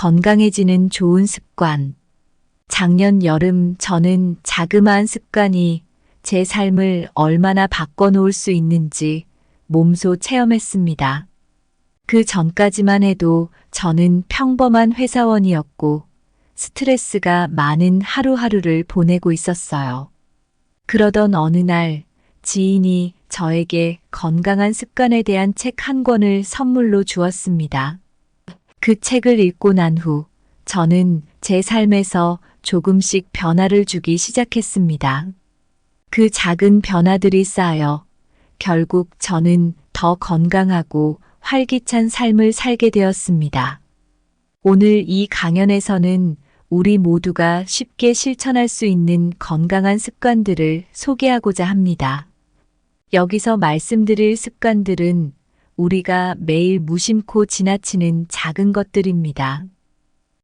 건강해지는 좋은 습관. 작년 여름 저는 자그마한 습관이 제 삶을 얼마나 바꿔놓을 수 있는지 몸소 체험했습니다. 그 전까지만 해도 저는 평범한 회사원이었고 스트레스가 많은 하루하루를 보내고 있었어요. 그러던 어느 날 지인이 저에게 건강한 습관에 대한 책 한 권을 선물로 주었습니다. 그 책을 읽고 난 후 저는 제 삶에서 조금씩 변화를 주기 시작했습니다. 그 작은 변화들이 쌓여 결국 저는 더 건강하고 활기찬 삶을 살게 되었습니다. 오늘 이 강연에서는 우리 모두가 쉽게 실천할 수 있는 건강한 습관들을 소개하고자 합니다. 여기서 말씀드릴 습관들은 우리가 매일 무심코 지나치는 작은 것들입니다.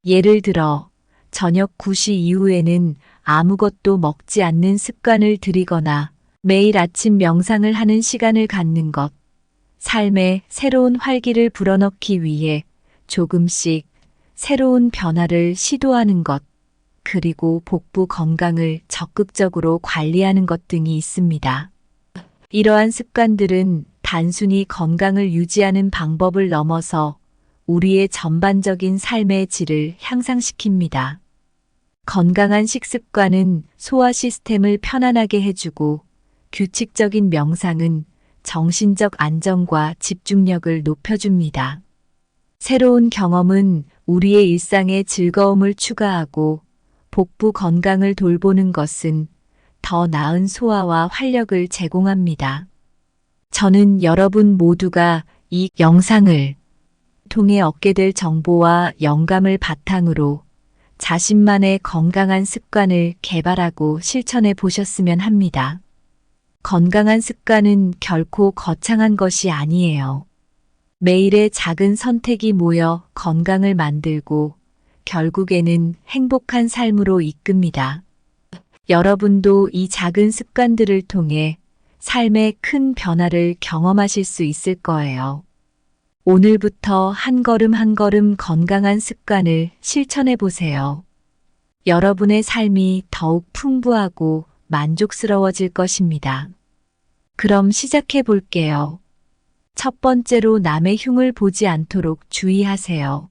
예를 들어 저녁 9시 이후에는 아무것도 먹지 않는 습관을 들이거나 매일 아침 명상을 하는 시간을 갖는 것, 삶에 새로운 활기를 불어넣기 위해 조금씩 새로운 변화를 시도하는 것, 그리고 복부 건강을 적극적으로 관리하는 것 등이 있습니다. 이러한 습관들은 단순히 건강을 유지하는 방법을 넘어서 우리의 전반적인 삶의 질을 향상시킵니다. 건강한 식습관은 소화 시스템을 편안하게 해주고 규칙적인 명상은 정신적 안정과 집중력을 높여줍니다. 새로운 경험은 우리의 일상에 즐거움을 추가하고 복부 건강을 돌보는 것은 더 나은 소화와 활력을 제공합니다. 저는 여러분 모두가 이 영상을 통해 얻게 될 정보와 영감을 바탕으로 자신만의 건강한 습관을 개발하고 실천해 보셨으면 합니다. 건강한 습관은 결코 거창한 것이 아니에요. 매일의 작은 선택이 모여 건강을 만들고 결국에는 행복한 삶으로 이끕니다. 여러분도 이 작은 습관들을 통해 삶의 큰 변화를 경험하실 수 있을 거예요. 오늘부터 한 걸음 한 걸음 건강한 습관을 실천해 보세요. 여러분의 삶이 더욱 풍부하고 만족스러워질 것입니다. 그럼 시작해 볼게요. 첫 번째로 남의 흉을 보지 않도록 주의하세요.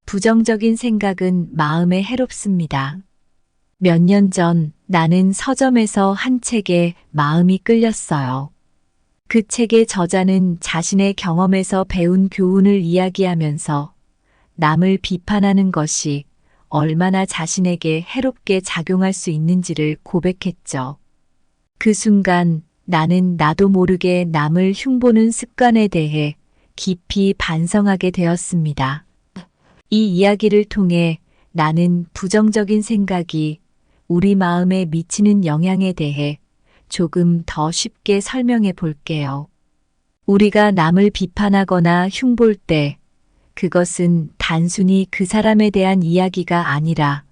부정적인 생각은 마음에 해롭습니다. 몇 년 전 나는 서점에서 한 책에 마음이 끌렸어요. 그 책의 저자는 자신의 경험에서 배운 교훈을 이야기하면서 남을 비판하는 것이 얼마나 자신에게 해롭게 작용할 수 있는지를 고백했죠. 그 순간 나는 나도 모르게 남을 흉보는 습관에 대해 깊이 반성하게 되었습니다. 이 이야기를 통해 나는 부정적인 생각이 우리 마음에 미치는 영향에 대해 조금 더 쉽게 설명해 볼게요. 우리가 남을 비판하거나 흉볼 때 그것은 단순히 그 사람에 대한 이야기가 아니라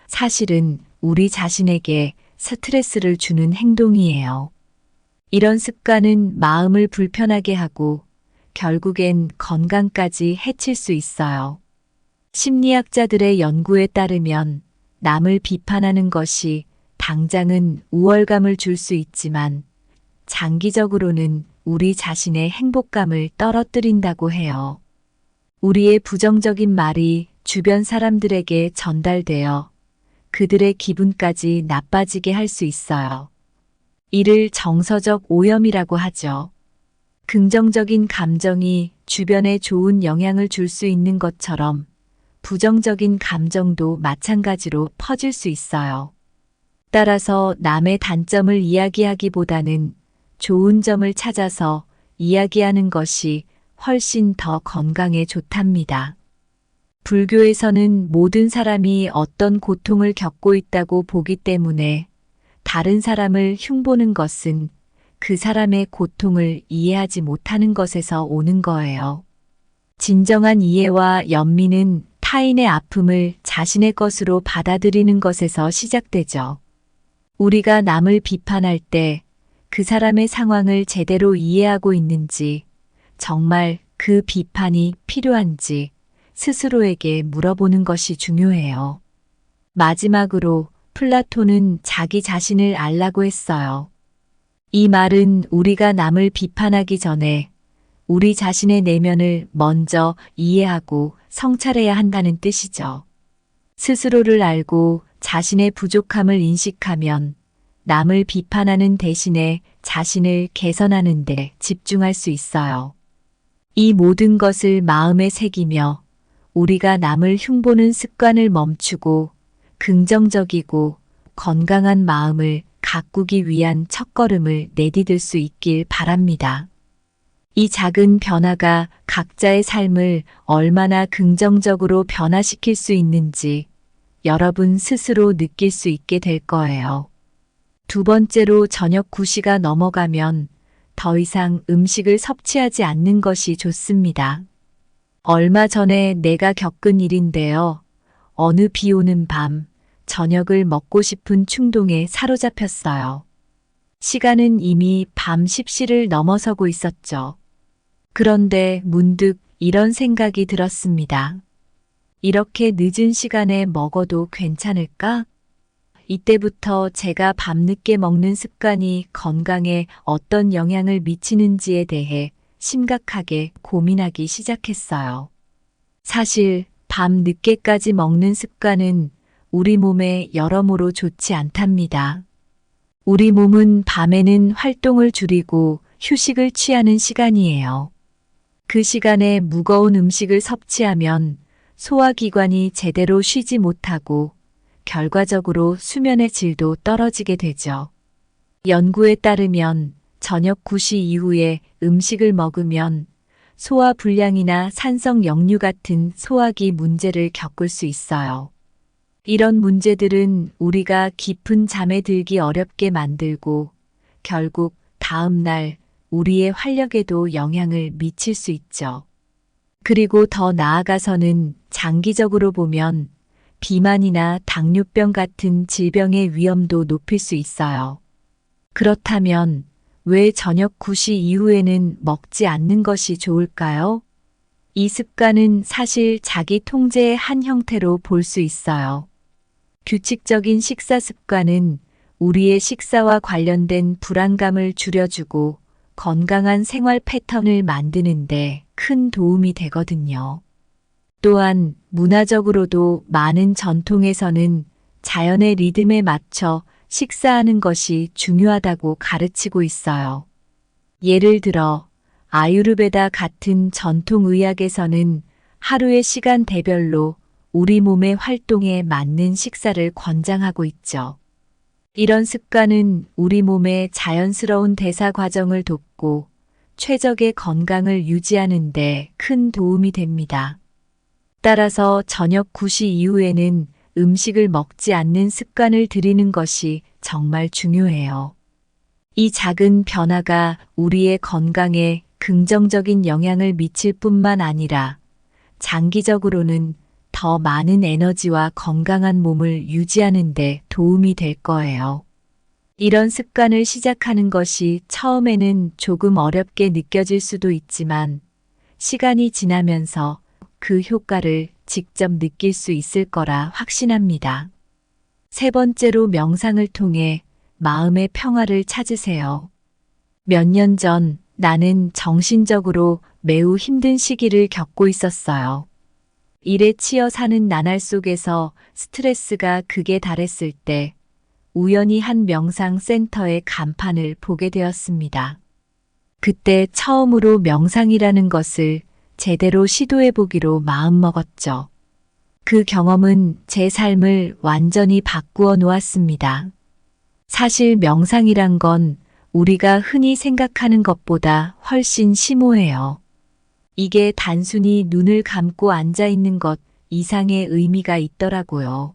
사실은 우리 자신에게 스트레스를 주는 행동이에요. 이런 습관은 마음을 불편하게 하고 결국엔 건강까지 해칠 수 있어요. 심리학자들의 연구에 따르면 남을 비판하는 것이 당장은 우월감을 줄 수 있지만 장기적으로는 우리 자신의 행복감을 떨어뜨린다고 해요. 우리의 부정적인 말이 주변 사람들에게 전달되어 그들의 기분까지 나빠지게 할 수 있어요. 이를 정서적 오염이라고 하죠. 긍정적인 감정이 주변에 좋은 영향을 줄 수 있는 것처럼 부정적인 감정도 마찬가지로 퍼질 수 있어요. 따라서 남의 단점을 이야기하기보다는 좋은 점을 찾아서 이야기하는 것이 훨씬 더 건강에 좋답니다. 불교에서는 모든 사람이 어떤 고통을 겪고 있다고 보기 때문에 다른 사람을 흉보는 것은 그 사람의 고통을 이해하지 못하는 것에서 오는 거예요. 진정한 이해와 연민은 타인의 아픔을 자신의 것으로 받아들이는 것에서 시작되죠. 우리가 남을 비판할 때 그 사람의 상황을 제대로 이해하고 있는지, 정말 그 비판이 필요한지 스스로에게 물어보는 것이 중요해요. 마지막으로 플라톤은 자기 자신을 알라고 했어요. 이 말은 우리가 남을 비판하기 전에 우리 자신의 내면을 먼저 이해하고 성찰해야 한다는 뜻이죠. 스스로를 알고 자신의 부족함을 인식하면 남을 비판하는 대신에 자신을 개선하는 데 집중할 수 있어요. 이 모든 것을 마음에 새기며 우리가 남을 흉보는 습관을 멈추고 긍정적이고 건강한 마음을 가꾸기 위한 첫걸음을 내디딜 수 있길 바랍니다. 이 작은 변화가 각자의 삶을 얼마나 긍정적으로 변화시킬 수 있는지 여러분 스스로 느낄 수 있게 될 거예요. 두 번째로 저녁 9시가 넘어가면 더 이상 음식을 섭취하지 않는 것이 좋습니다. 얼마 전에 내가 겪은 일인데요. 어느 비 오는 밤, 저녁을 먹고 싶은 충동에 사로잡혔어요. 시간은 이미 밤 10시를 넘어서고 있었죠. 그런데 문득 이런 생각이 들었습니다. 이렇게 늦은 시간에 먹어도 괜찮을까? 이때부터 제가 밤늦게 먹는 습관이 건강에 어떤 영향을 미치는지에 대해 심각하게 고민하기 시작했어요. 사실 밤 늦게까지 먹는 습관은 우리 몸에 여러모로 좋지 않답니다. 우리 몸은 밤에는 활동을 줄이고 휴식을 취하는 시간이에요. 그 시간에 무거운 음식을 섭취하면 소화기관이 제대로 쉬지 못하고 결과적으로 수면의 질도 떨어지게 되죠. 연구에 따르면 저녁 9시 이후에 음식을 먹으면 소화 불량이나 산성 역류 같은 소화기 문제를 겪을 수 있어요. 이런 문제들은 우리가 깊은 잠에 들기 어렵게 만들고 결국 다음 날 우리의 활력에도 영향을 미칠 수 있죠. 그리고 더 나아가서는 장기적으로 보면 비만이나 당뇨병 같은 질병의 위험도 높일 수 있어요. 그렇다면 왜 저녁 9시 이후에는 먹지 않는 것이 좋을까요? 이 습관은 사실 자기 통제의 한 형태로 볼 수 있어요. 규칙적인 식사 습관은 우리의 식사와 관련된 불안감을 줄여주고 건강한 생활 패턴을 만드는데 큰 도움이 되거든요. 또한 문화적으로도 많은 전통에서는 자연의 리듬에 맞춰 식사하는 것이 중요하다고 가르치고 있어요. 예를 들어 아유르베다 같은 전통 의학에서는 하루의 시간대별로 우리 몸의 활동에 맞는 식사를 권장하고 있죠. 이런 습관은 우리 몸의 자연스러운 대사 과정을 돕고 최적의 건강을 유지하는 데 큰 도움이 됩니다. 따라서 저녁 9시 이후에는 음식을 먹지 않는 습관을 들이는 것이 정말 중요해요. 이 작은 변화가 우리의 건강에 긍정적인 영향을 미칠 뿐만 아니라 장기적으로는 더 많은 에너지와 건강한 몸을 유지하는 데 도움이 될 거예요. 이런 습관을 시작하는 것이 처음에는 조금 어렵게 느껴질 수도 있지만 시간이 지나면서 그 효과를 직접 느낄 수 있을 거라 확신합니다. 세 번째로 명상을 통해 마음의 평화를 찾으세요. 몇 년 전 나는 정신적으로 매우 힘든 시기를 겪고 있었어요. 일에 치여 사는 나날 속에서 스트레스가 극에 달했을 때 우연히 한 명상 센터의 간판을 보게 되었습니다. 그때 처음으로 명상이라는 것을 제대로 시도해 보기로 마음먹었죠. 그 경험은 제 삶을 완전히 바꾸어 놓았습니다. 사실 명상이란 건 우리가 흔히 생각하는 것보다 훨씬 심오해요. 이게 단순히 눈을 감고 앉아 있는 것 이상의 의미가 있더라고요.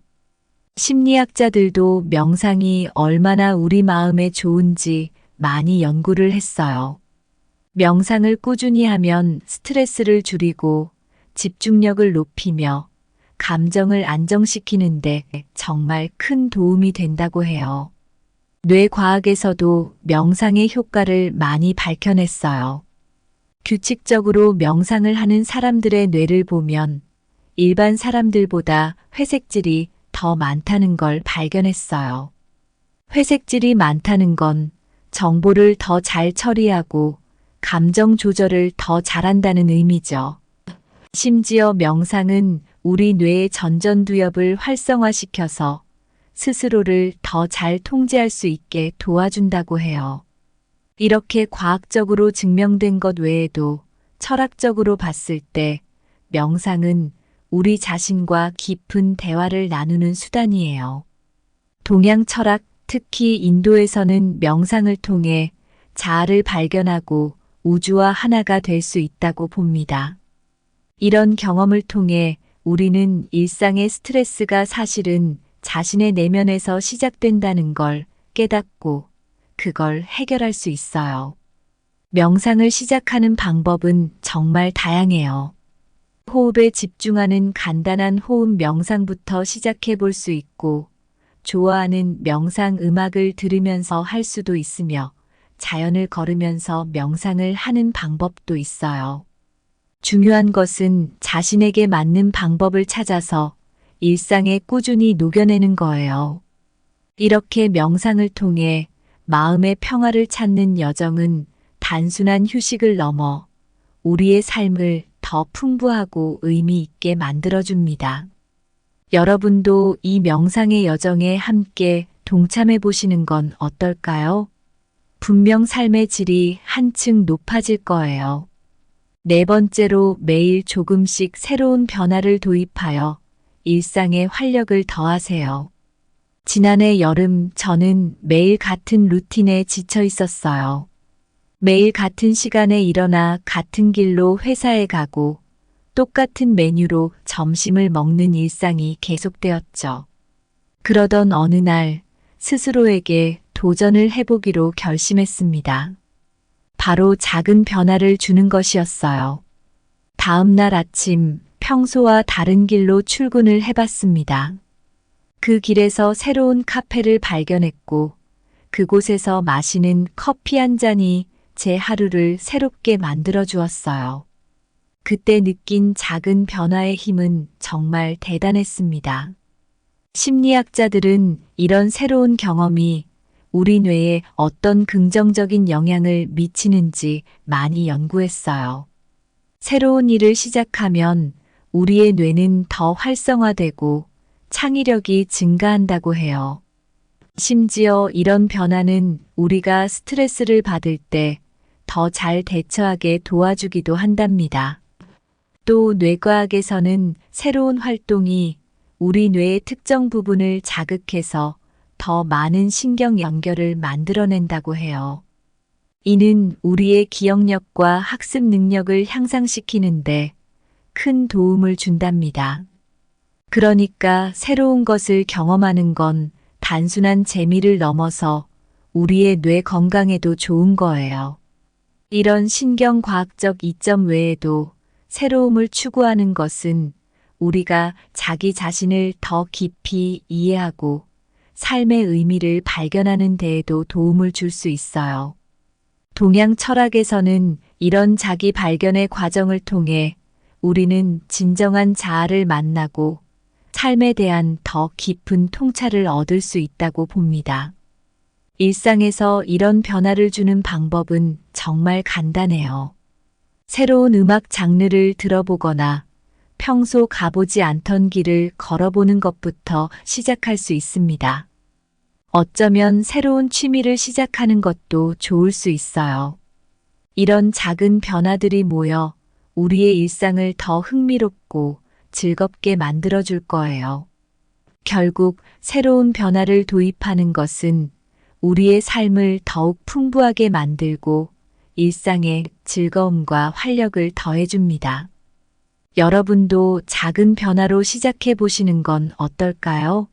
심리학자들도 명상이 얼마나 우리 마음에 좋은지 많이 연구를 했어요. 명상을 꾸준히 하면 스트레스를 줄이고 집중력을 높이며 감정을 안정시키는데 정말 큰 도움이 된다고 해요. 뇌과학에서도 명상의 효과를 많이 밝혀냈어요. 규칙적으로 명상을 하는 사람들의 뇌를 보면 일반 사람들보다 회색질이 더 많다는 걸 발견했어요. 회색질이 많다는 건 정보를 더 잘 처리하고 감정 조절을 더 잘한다는 의미죠. 심지어 명상은 우리 뇌의 전전두엽을 활성화시켜서 스스로를 더 잘 통제할 수 있게 도와준다고 해요. 이렇게 과학적으로 증명된 것 외에도 철학적으로 봤을 때 명상은 우리 자신과 깊은 대화를 나누는 수단이에요. 동양 철학, 특히 인도에서는 명상을 통해 자아를 발견하고 우주와 하나가 될 수 있다고 봅니다. 이런 경험을 통해 우리는 일상의 스트레스가 사실은 자신의 내면에서 시작된다는 걸 깨닫고 그걸 해결할 수 있어요. 명상을 시작하는 방법은 정말 다양해요. 호흡에 집중하는 간단한 호흡 명상부터 시작해 볼 수 있고, 좋아하는 명상 음악을 들으면서 할 수도 있으며, 자연을 걸으면서 명상을 하는 방법도 있어요. 중요한 것은 자신에게 맞는 방법을 찾아서 일상에 꾸준히 녹여내는 거예요. 이렇게 명상을 통해 마음의 평화를 찾는 여정은 단순한 휴식을 넘어 우리의 삶을 더 풍부하고 의미 있게 만들어줍니다. 여러분도 이 명상의 여정에 함께 동참해 보시는 건 어떨까요? 분명 삶의 질이 한층 높아질 거예요. 네 번째로 매일 조금씩 새로운 변화를 도입하여 일상에 활력을 더하세요. 지난해 여름 저는 매일 같은 루틴에 지쳐 있었어요. 매일 같은 시간에 일어나 같은 길로 회사에 가고 똑같은 메뉴로 점심을 먹는 일상이 계속되었죠. 그러던 어느 날 스스로에게 도전을 해보기로 결심했습니다. 바로 작은 변화를 주는 것이었어요. 다음 날 아침 평소와 다른 길로 출근을 해봤습니다. 그 길에서 새로운 카페를 발견했고 그곳에서 마시는 커피 한 잔이 제 하루를 새롭게 만들어 주었어요. 그때 느낀 작은 변화의 힘은 정말 대단했습니다. 심리학자들은 이런 새로운 경험이 우리 뇌에 어떤 긍정적인 영향을 미치는지 많이 연구했어요. 새로운 일을 시작하면 우리의 뇌는 더 활성화되고 창의력이 증가한다고 해요. 심지어 이런 변화는 우리가 스트레스를 받을 때 더 잘 대처하게 도와주기도 한답니다. 또 뇌과학에서는 새로운 활동이 우리 뇌의 특정 부분을 자극해서 더 많은 신경 연결을 만들어낸다고 해요. 이는 우리의 기억력과 학습 능력을 향상시키는데 큰 도움을 준답니다. 그러니까 새로운 것을 경험하는 건 단순한 재미를 넘어서 우리의 뇌 건강에도 좋은 거예요. 이런 신경과학적 이점 외에도 새로움을 추구하는 것은 우리가 자기 자신을 더 깊이 이해하고 삶의 의미를 발견하는 데에도 도움을 줄 수 있어요. 동양 철학에서는 이런 자기 발견의 과정을 통해 우리는 진정한 자아를 만나고 삶에 대한 더 깊은 통찰을 얻을 수 있다고 봅니다. 일상에서 이런 변화를 주는 방법은 정말 간단해요. 새로운 음악 장르를 들어보거나 평소 가보지 않던 길을 걸어보는 것부터 시작할 수 있습니다. 어쩌면 새로운 취미를 시작하는 것도 좋을 수 있어요. 이런 작은 변화들이 모여 우리의 일상을 더 흥미롭고 즐겁게 만들어줄 거예요. 결국 새로운 변화를 도입하는 것은 우리의 삶을 더욱 풍부하게 만들고 일상에 즐거움과 활력을 더해줍니다. 여러분도 작은 변화로 시작해 보시는 건 어떨까요?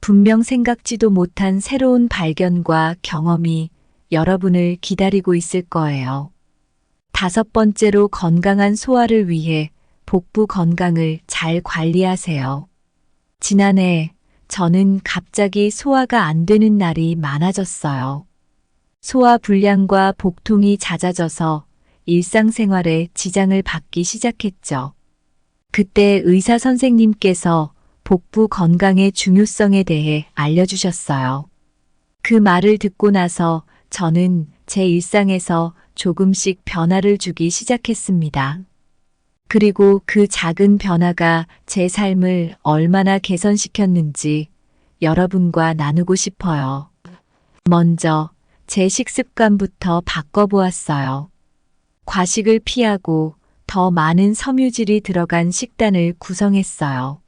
분명 생각지도 못한 새로운 발견과 경험이 여러분을 기다리고 있을 거예요. 다섯 번째로 건강한 소화를 위해 복부 건강을 잘 관리하세요. 지난해 저는 갑자기 소화가 안 되는 날이 많아졌어요. 소화 불량과 복통이 잦아져서 일상생활에 지장을 받기 시작했죠. 그때 의사 선생님께서 복부 건강의 중요성에 대해 알려주셨어요. 그 말을 듣고 나서 저는 제 일상에서 조금씩 변화를 주기 시작했습니다. 그리고 그 작은 변화가 제 삶을 얼마나 개선시켰는지 여러분과 나누고 싶어요. 먼저 제 식습관부터 바꿔보았어요. 과식을 피하고 더 많은 섬유질이 들어간 식단을 구성했어요.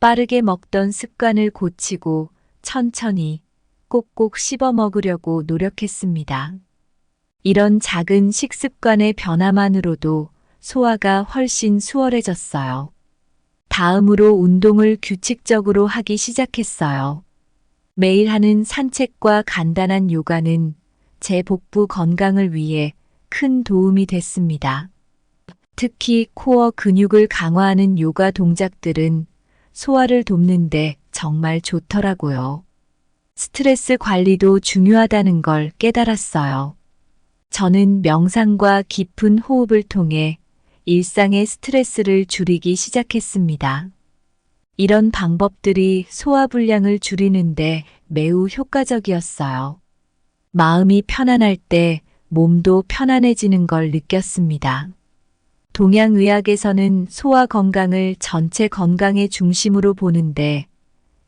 빠르게 먹던 습관을 고치고 천천히 꼭꼭 씹어 먹으려고 노력했습니다. 이런 작은 식습관의 변화만으로도 소화가 훨씬 수월해졌어요. 다음으로 운동을 규칙적으로 하기 시작했어요. 매일 하는 산책과 간단한 요가는 제 복부 건강을 위해 큰 도움이 됐습니다. 특히 코어 근육을 강화하는 요가 동작들은 소화를 돕는데 정말 좋더라고요. 스트레스 관리도 중요하다는 걸 깨달았어요. 저는 명상과 깊은 호흡을 통해 일상의 스트레스를 줄이기 시작했습니다. 이런 방법들이 소화불량을 줄이는데 매우 효과적이었어요. 마음이 편안할 때 몸도 편안해지는 걸 느꼈습니다. 동양의학에서는 소화 건강을 전체 건강의 중심으로 보는데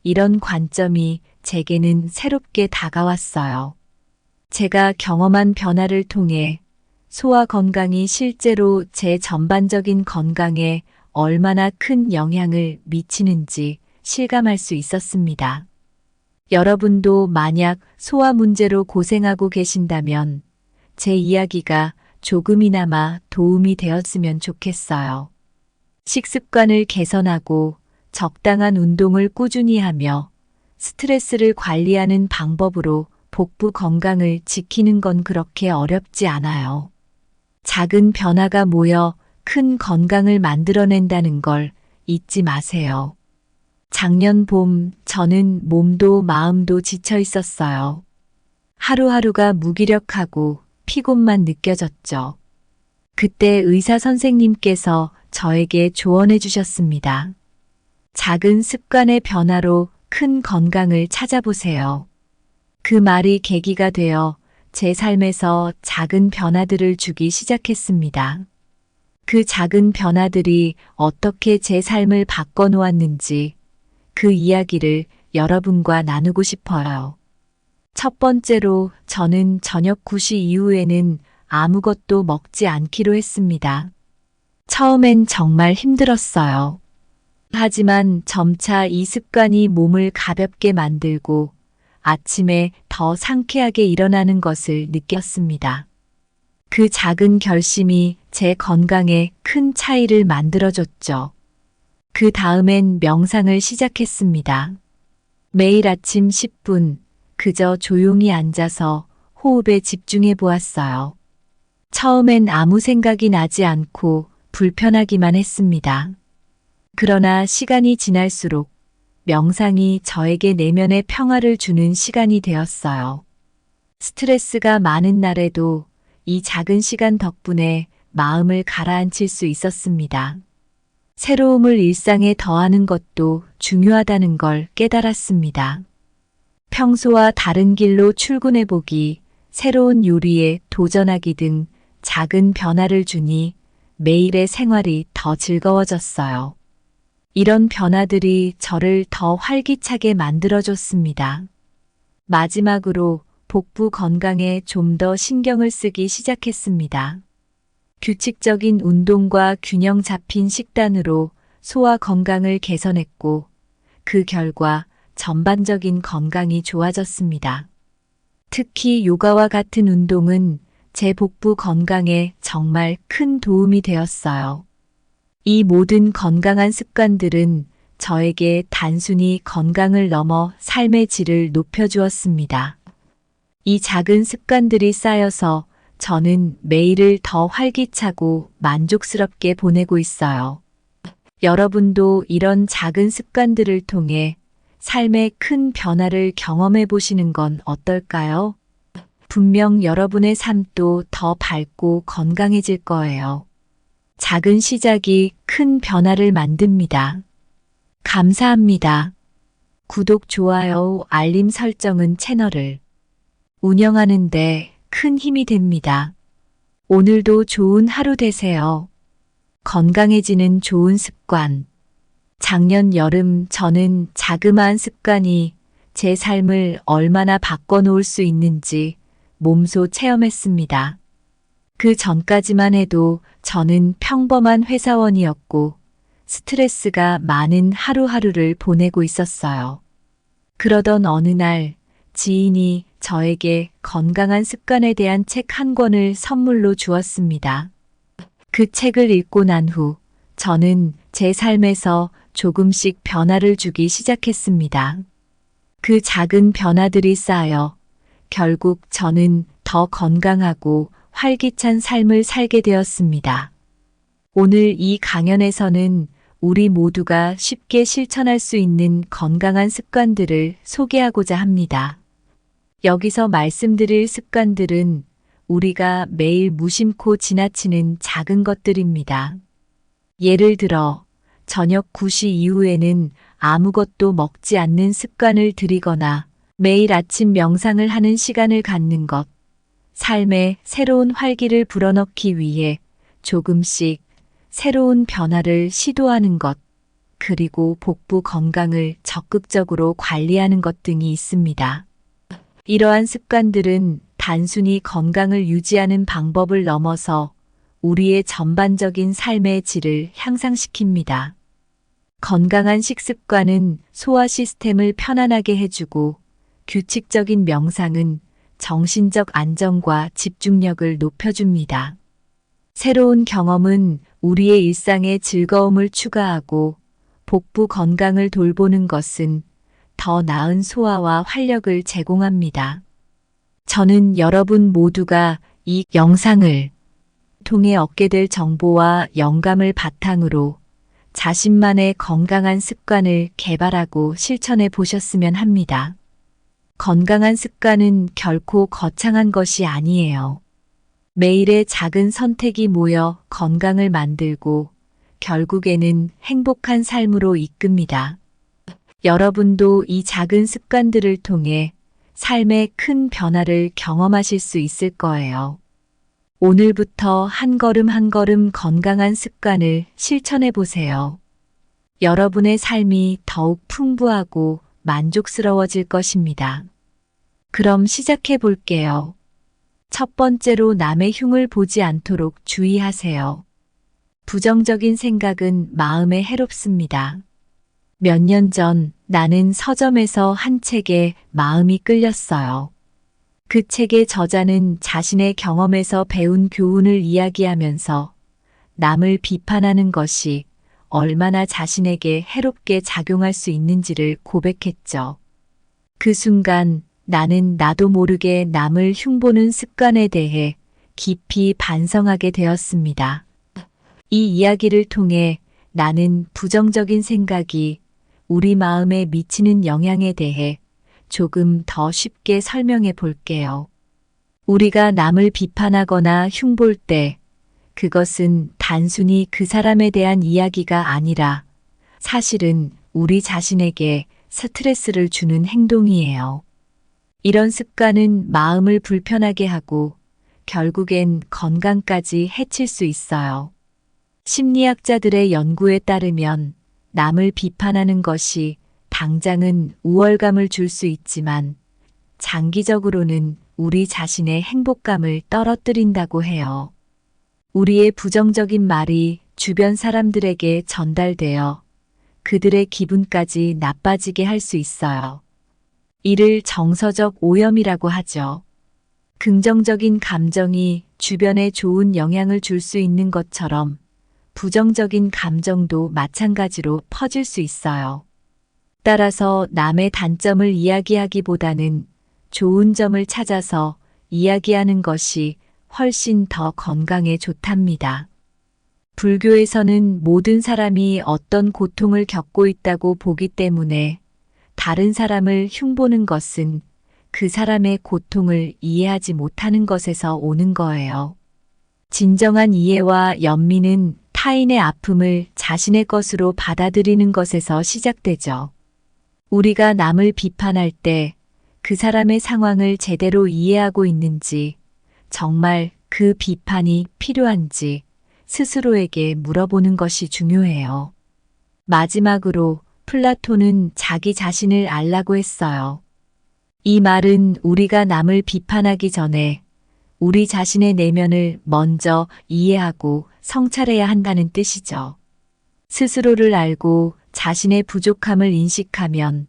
이런 관점이 제게는 새롭게 다가왔어요. 제가 경험한 변화를 통해 소화 건강이 실제로 제 전반적인 건강에 얼마나 큰 영향을 미치는지 실감할 수 있었습니다. 여러분도 만약 소화 문제로 고생하고 계신다면 제 이야기가 조금이나마 도움이 되었으면 좋겠어요. 식습관을 개선하고 적당한 운동을 꾸준히 하며 스트레스를 관리하는 방법으로 복부 건강을 지키는 건 그렇게 어렵지 않아요. 작은 변화가 모여 큰 건강을 만들어낸다는 걸 잊지 마세요. 작년 봄 저는 몸도 마음도 지쳐 있었어요. 하루하루가 무기력하고 피곤만 느껴졌죠. 그때 의사 선생님께서 저에게 조언해 주셨습니다. 작은 습관의 변화로 큰 건강을 찾아보세요. 그 말이 계기가 되어 제 삶에서 작은 변화들을 주기 시작했습니다. 그 작은 변화들이 어떻게 제 삶을 바꿔놓았는지 그 이야기를 여러분과 나누고 싶어요. 첫 번째로 저는 저녁 9시 이후에는 아무것도 먹지 않기로 했습니다. 처음엔 정말 힘들었어요. 하지만 점차 이 습관이 몸을 가볍게 만들고 아침에 더 상쾌하게 일어나는 것을 느꼈습니다. 그 작은 결심이 제 건강에 큰 차이를 만들어줬죠. 그 다음엔 명상을 시작했습니다. 매일 아침 10분, 그저 조용히 앉아서 호흡에 집중해 보았어요. 처음엔 아무 생각이 나지 않고 불편하기만 했습니다. 그러나 시간이 지날수록 명상이 저에게 내면의 평화를 주는 시간이 되었어요. 스트레스가 많은 날에도 이 작은 시간 덕분에 마음을 가라앉힐 수 있었습니다. 새로움을 일상에 더하는 것도 중요하다는 걸 깨달았습니다. 평소와 다른 길로 출근해보기, 새로운 요리에 도전하기 등 작은 변화를 주니 매일의 생활이 더 즐거워졌어요. 이런 변화들이 저를 더 활기차게 만들어줬습니다. 마지막으로 복부 건강에 좀 더 신경을 쓰기 시작했습니다. 규칙적인 운동과 균형 잡힌 식단으로 소화 건강을 개선했고 그 결과 전반적인 건강이 좋아졌습니다. 특히 요가와 같은 운동은 제 복부 건강에 정말 큰 도움이 되었어요. 이 모든 건강한 습관들은 저에게 단순히 건강을 넘어 삶의 질을 높여주었습니다. 이 작은 습관들이 쌓여서 저는 매일을 더 활기차고 만족스럽게 보내고 있어요. 여러분도 이런 작은 습관들을 통해 삶의 큰 변화를 경험해 보시는 건 어떨까요? 분명 여러분의 삶도 더 밝고 건강해질 거예요. 작은 시작이 큰 변화를 만듭니다. 감사합니다. 구독, 좋아요, 알림 설정은 채널을 운영하는데 큰 힘이 됩니다. 오늘도 좋은 하루 되세요. 건강해지는 좋은 습관. 작년 여름 저는 자그마한 습관이 제 삶을 얼마나 바꿔놓을 수 있는지 몸소 체험했습니다. 그 전까지만 해도 저는 평범한 회사원이었고 스트레스가 많은 하루하루를 보내고 있었어요. 그러던 어느 날 지인이 저에게 건강한 습관에 대한 책 한 권을 선물로 주었습니다. 그 책을 읽고 난 후 저는 제 삶에서 조금씩 변화를 주기 시작했습니다. 그 작은 변화들이 쌓여 결국 저는 더 건강하고 활기찬 삶을 살게 되었습니다. 오늘 이 강연에서는 우리 모두가 쉽게 실천할 수 있는 건강한 습관들을 소개하고자 합니다. 여기서 말씀드릴 습관들은 우리가 매일 무심코 지나치는 작은 것들입니다. 예를 들어 저녁 9시 이후에는 아무것도 먹지 않는 습관을 들이거나 매일 아침 명상을 하는 시간을 갖는 것, 삶에 새로운 활기를 불어넣기 위해 조금씩 새로운 변화를 시도하는 것, 그리고 복부 건강을 적극적으로 관리하는 것 등이 있습니다. 이러한 습관들은 단순히 건강을 유지하는 방법을 넘어서 우리의 전반적인 삶의 질을 향상시킵니다. 건강한 식습관은 소화 시스템을 편안하게 해주고 규칙적인 명상은 정신적 안정과 집중력을 높여줍니다. 새로운 경험은 우리의 일상에 즐거움을 추가하고 복부 건강을 돌보는 것은 더 나은 소화와 활력을 제공합니다. 저는 여러분 모두가 이 영상을 통해 얻게 될 정보와 영감을 바탕으로 자신만의 건강한 습관을 개발하고 실천해 보셨으면 합니다. 건강한 습관은 결코 거창한 것이 아니에요. 매일의 작은 선택이 모여 건강을 만들고 결국에는 행복한 삶으로 이끕니다. 여러분도 이 작은 습관들을 통해 삶의 큰 변화를 경험하실 수 있을 거예요. 오늘부터 한 걸음 한 걸음 건강한 습관을 실천해 보세요. 여러분의 삶이 더욱 풍부하고 만족스러워질 것입니다. 그럼 시작해 볼게요. 첫 번째로 남의 흉을 보지 않도록 주의하세요. 부정적인 생각은 마음에 해롭습니다. 몇 년 전 나는 서점에서 한 책에 마음이 끌렸어요. 그 책의 저자는 자신의 경험에서 배운 교훈을 이야기하면서 남을 비판하는 것이 얼마나 자신에게 해롭게 작용할 수 있는지를 고백했죠. 그 순간 나는 나도 모르게 남을 흉보는 습관에 대해 깊이 반성하게 되었습니다. 이 이야기를 통해 나는 부정적인 생각이 우리 마음에 미치는 영향에 대해 조금 더 쉽게 설명해 볼게요. 우리가 남을 비판하거나 흉볼 때 그것은 단순히 그 사람에 대한 이야기가 아니라 사실은 우리 자신에게 스트레스를 주는 행동이에요. 이런 습관은 마음을 불편하게 하고 결국엔 건강까지 해칠 수 있어요. 심리학자들의 연구에 따르면 남을 비판하는 것이 당장은 우월감을 줄 수 있지만 장기적으로는 우리 자신의 행복감을 떨어뜨린다고 해요. 우리의 부정적인 말이 주변 사람들에게 전달되어 그들의 기분까지 나빠지게 할 수 있어요. 이를 정서적 오염이라고 하죠. 긍정적인 감정이 주변에 좋은 영향을 줄 수 있는 것처럼 부정적인 감정도 마찬가지로 퍼질 수 있어요. 따라서 남의 단점을 이야기하기보다는 좋은 점을 찾아서 이야기하는 것이 훨씬 더 건강에 좋답니다. 불교에서는 모든 사람이 어떤 고통을 겪고 있다고 보기 때문에 다른 사람을 흉보는 것은 그 사람의 고통을 이해하지 못하는 것에서 오는 거예요. 진정한 이해와 연민은 타인의 아픔을 자신의 것으로 받아들이는 것에서 시작되죠. 우리가 남을 비판할 때 그 사람의 상황을 제대로 이해하고 있는지, 정말 그 비판이 필요한지 스스로에게 물어보는 것이 중요해요. 마지막으로 플라톤은 자기 자신을 알라고 했어요. 이 말은 우리가 남을 비판하기 전에 우리 자신의 내면을 먼저 이해하고 성찰해야 한다는 뜻이죠. 스스로를 알고 자신의 부족함을 인식하면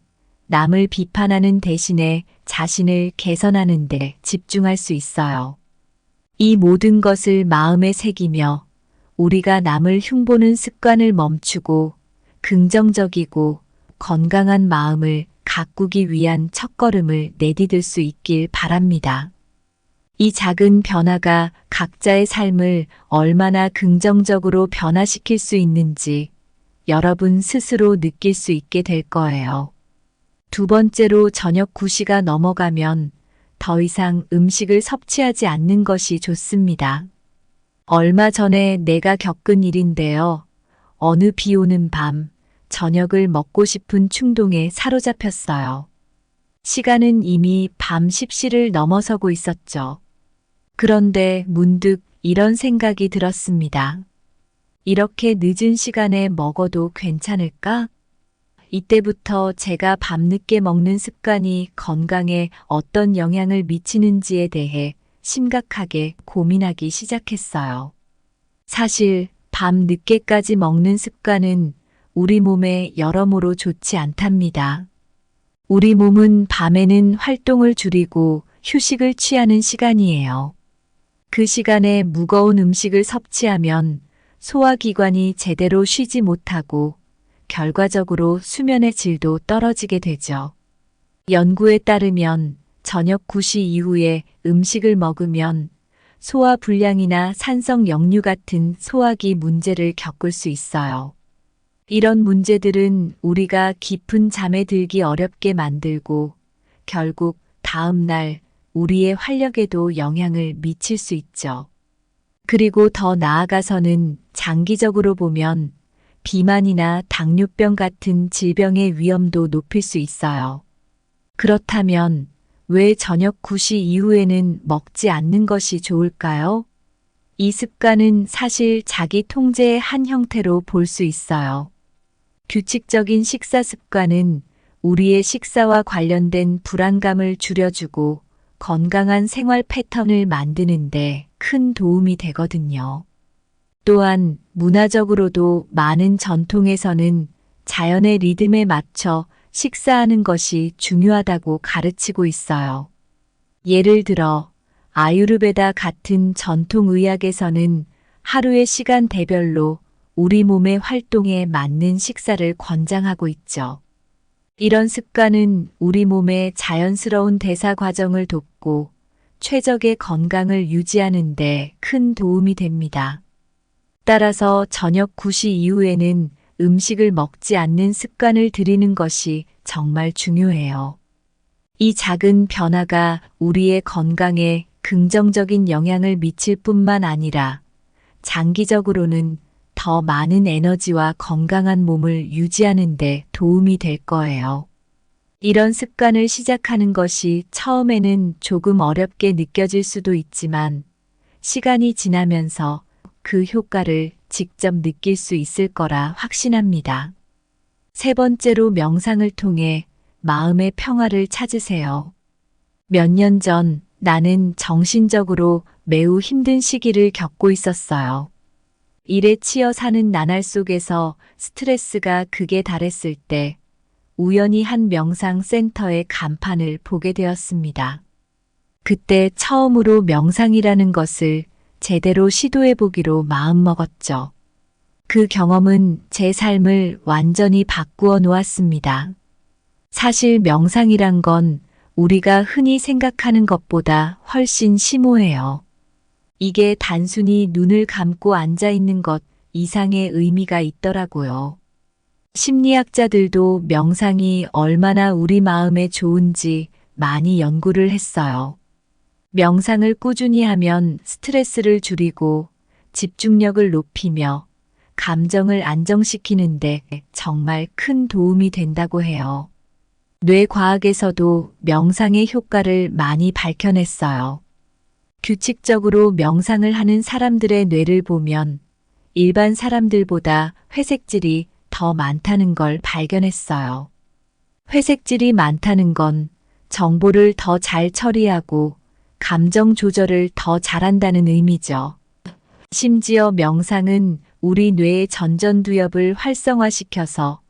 남을 비판하는 대신에 자신을 개선하는 데 집중할 수 있어요. 이 모든 것을 마음에 새기며 우리가 남을 흉보는 습관을 멈추고 긍정적이고 건강한 마음을 가꾸기 위한 첫걸음을 내디딜 수 있길 바랍니다. 이 작은 변화가 각자의 삶을 얼마나 긍정적으로 변화시킬 수 있는지 여러분 스스로 느낄 수 있게 될 거예요. 두 번째로 저녁 9시가 넘어가면 더 이상 음식을 섭취하지 않는 것이 좋습니다. 얼마 전에 내가 겪은 일인데요. 어느 비 오는 밤, 저녁을 먹고 싶은 충동에 사로잡혔어요. 시간은 이미 밤 10시를 넘어서고 있었죠. 그런데 문득 이런 생각이 들었습니다. 이렇게 늦은 시간에 먹어도 괜찮을까? 이때부터 제가 밤늦게 먹는 습관이 건강에 어떤 영향을 미치는지에 대해 심각하게 고민하기 시작했어요. 사실 밤 늦게까지 먹는 습관은 우리 몸에 여러모로 좋지 않답니다. 우리 몸은 밤에는 활동을 줄이고 휴식을 취하는 시간이에요. 그 시간에 무거운 음식을 섭취하면 소화기관이 제대로 쉬지 못하고 결과적으로 수면의 질도 떨어지게 되죠. 연구에 따르면 저녁 9시 이후에 음식을 먹으면 소화불량이나 산성 역류 같은 소화기 문제를 겪을 수 있어요. 이런 문제들은 우리가 깊은 잠에 들기 어렵게 만들고 결국 다음 날 우리의 활력에도 영향을 미칠 수 있죠. 그리고 더 나아가서는 장기적으로 보면 비만이나 당뇨병 같은 질병의 위험도 높일 수 있어요. 그렇다면 왜 저녁 9시 이후에는 먹지 않는 것이 좋을까요? 이 습관은 사실 자기 통제의 한 형태로 볼 수 있어요. 규칙적인 식사 습관은 우리의 식사와 관련된 불안감을 줄여주고 건강한 생활 패턴을 만드는데 큰 도움이 되거든요. 또한 문화적으로도 많은 전통에서는 자연의 리듬에 맞춰 식사하는 것이 중요하다고 가르치고 있어요. 예를 들어 아유르베다 같은 전통 의학에서는 하루의 시간대별로 우리 몸의 활동에 맞는 식사를 권장하고 있죠. 이런 습관은 우리 몸의 자연스러운 대사 과정을 돕고 최적의 건강을 유지하는 데 큰 도움이 됩니다. 따라서 저녁 9시 이후에는 음식을 먹지 않는 습관을 들이는 것이 정말 중요해요. 이 작은 변화가 우리의 건강에 긍정적인 영향을 미칠 뿐만 아니라 장기적으로는 더 많은 에너지와 건강한 몸을 유지하는 데 도움이 될 거예요. 이런 습관을 시작하는 것이 처음에는 조금 어렵게 느껴질 수도 있지만 시간이 지나면서 그 효과를 직접 느낄 수 있을 거라 확신합니다. 세 번째로 명상을 통해 마음의 평화를 찾으세요. 몇 년 전 나는 정신적으로 매우 힘든 시기를 겪고 있었어요. 일에 치여 사는 나날 속에서 스트레스가 극에 달했을 때 우연히 한 명상 센터의 간판을 보게 되었습니다. 그때 처음으로 명상이라는 것을 제대로 시도해보기로 마음먹었죠. 그 경험은 제 삶을 완전히 바꾸어 놓았습니다. 사실 명상이란 건 우리가 흔히 생각하는 것보다 훨씬 심오해요. 이게 단순히 눈을 감고 앉아 있는 것 이상의 의미가 있더라고요. 심리학자들도 명상이 얼마나 우리 마음에 좋은지 많이 연구를 했어요. 명상을 꾸준히 하면 스트레스를 줄이고 집중력을 높이며 감정을 안정시키는데 정말 큰 도움이 된다고 해요. 뇌과학에서도 명상의 효과를 많이 밝혀냈어요. 규칙적으로 명상을 하는 사람들의 뇌를 보면 일반 사람들보다 회색질이 더 많다는 걸 발견했어요. 회색질이 많다는 건 정보를 더 잘 처리하고 감정 조절을 더 잘한다는 의미죠. 심지어 명상은 우리 뇌의 전전두엽을 활성화시켜서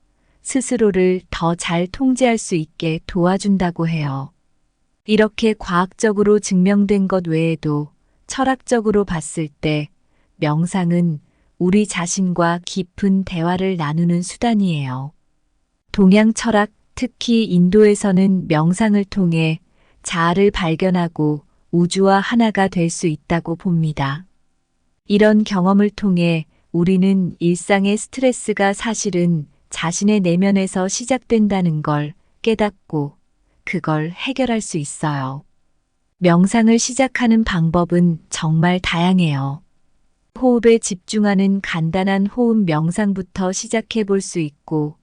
스스로를 더 잘 통제할 수 있게 도와준다고 해요. 이렇게 과학적으로 증명된 것 외에도 철학적으로 봤을 때 명상은 우리 자신과 깊은 대화를 나누는 수단이에요. 동양 철학, 특히 인도에서는 명상을 통해 자아를 발견하고 우주와 하나가 될 수 있다고 봅니다. 이런 경험을 통해 우리는 일상의 스트레스가 사실은 자신의 내면에서 시작된다는 걸 깨닫고 그걸 해결할 수 있어요. 명상을 시작하는 방법은 정말 다양해요. 호흡에 집중하는 간단한 호흡 명상부터 시작해 볼 수 있고,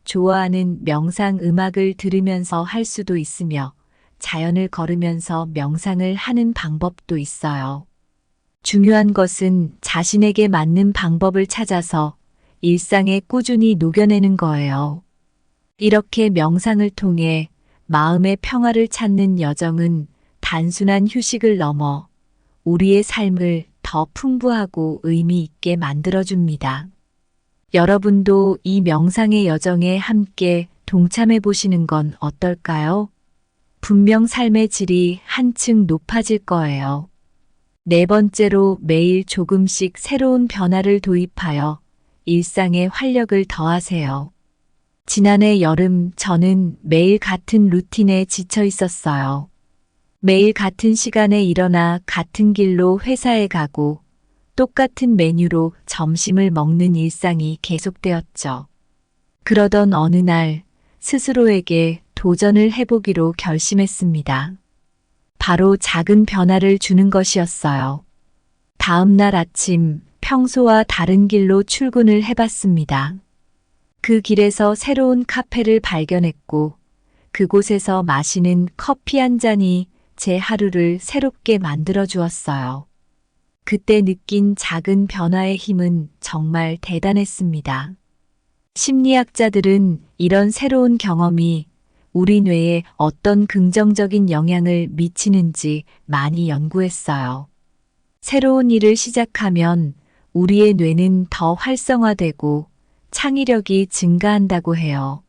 좋아하는 명상 음악을 들으면서 할 수도 있으며, 자연을 걸으면서 명상을 하는 방법도 있어요. 중요한 것은 자신에게 맞는 방법을 찾아서 일상에 꾸준히 녹여내는 거예요. 이렇게 명상을 통해 마음의 평화를 찾는 여정은 단순한 휴식을 넘어 우리의 삶을 더 풍부하고 의미 있게 만들어줍니다. 여러분도 이 명상의 여정에 함께 동참해 보시는 건 어떨까요? 분명 삶의 질이 한층 높아질 거예요. 네 번째로 매일 조금씩 새로운 변화를 도입하여 일상에 활력을 더하세요. 지난해 여름 저는 매일 같은 루틴에 지쳐 있었어요. 매일 같은 시간에 일어나 같은 길로 회사에 가고 똑같은 메뉴로 점심을 먹는 일상이 계속되었죠. 그러던 어느 날 스스로에게 도전을 해보기로 결심했습니다. 바로 작은 변화를 주는 것이었어요. 다음 날 아침 평소와 다른 길로 출근을 해봤습니다. 그 길에서 새로운 카페를 발견했고 그곳에서 마시는 커피 한 잔이 제 하루를 새롭게 만들어 주었어요. 그때 느낀 작은 변화의 힘은 정말 대단했습니다. 심리학자들은 이런 새로운 경험이 우리 뇌에 어떤 긍정적인 영향을 미치는지 많이 연구했어요. 새로운 일을 시작하면 우리의 뇌는 더 활성화되고 창의력이 증가한다고 해요.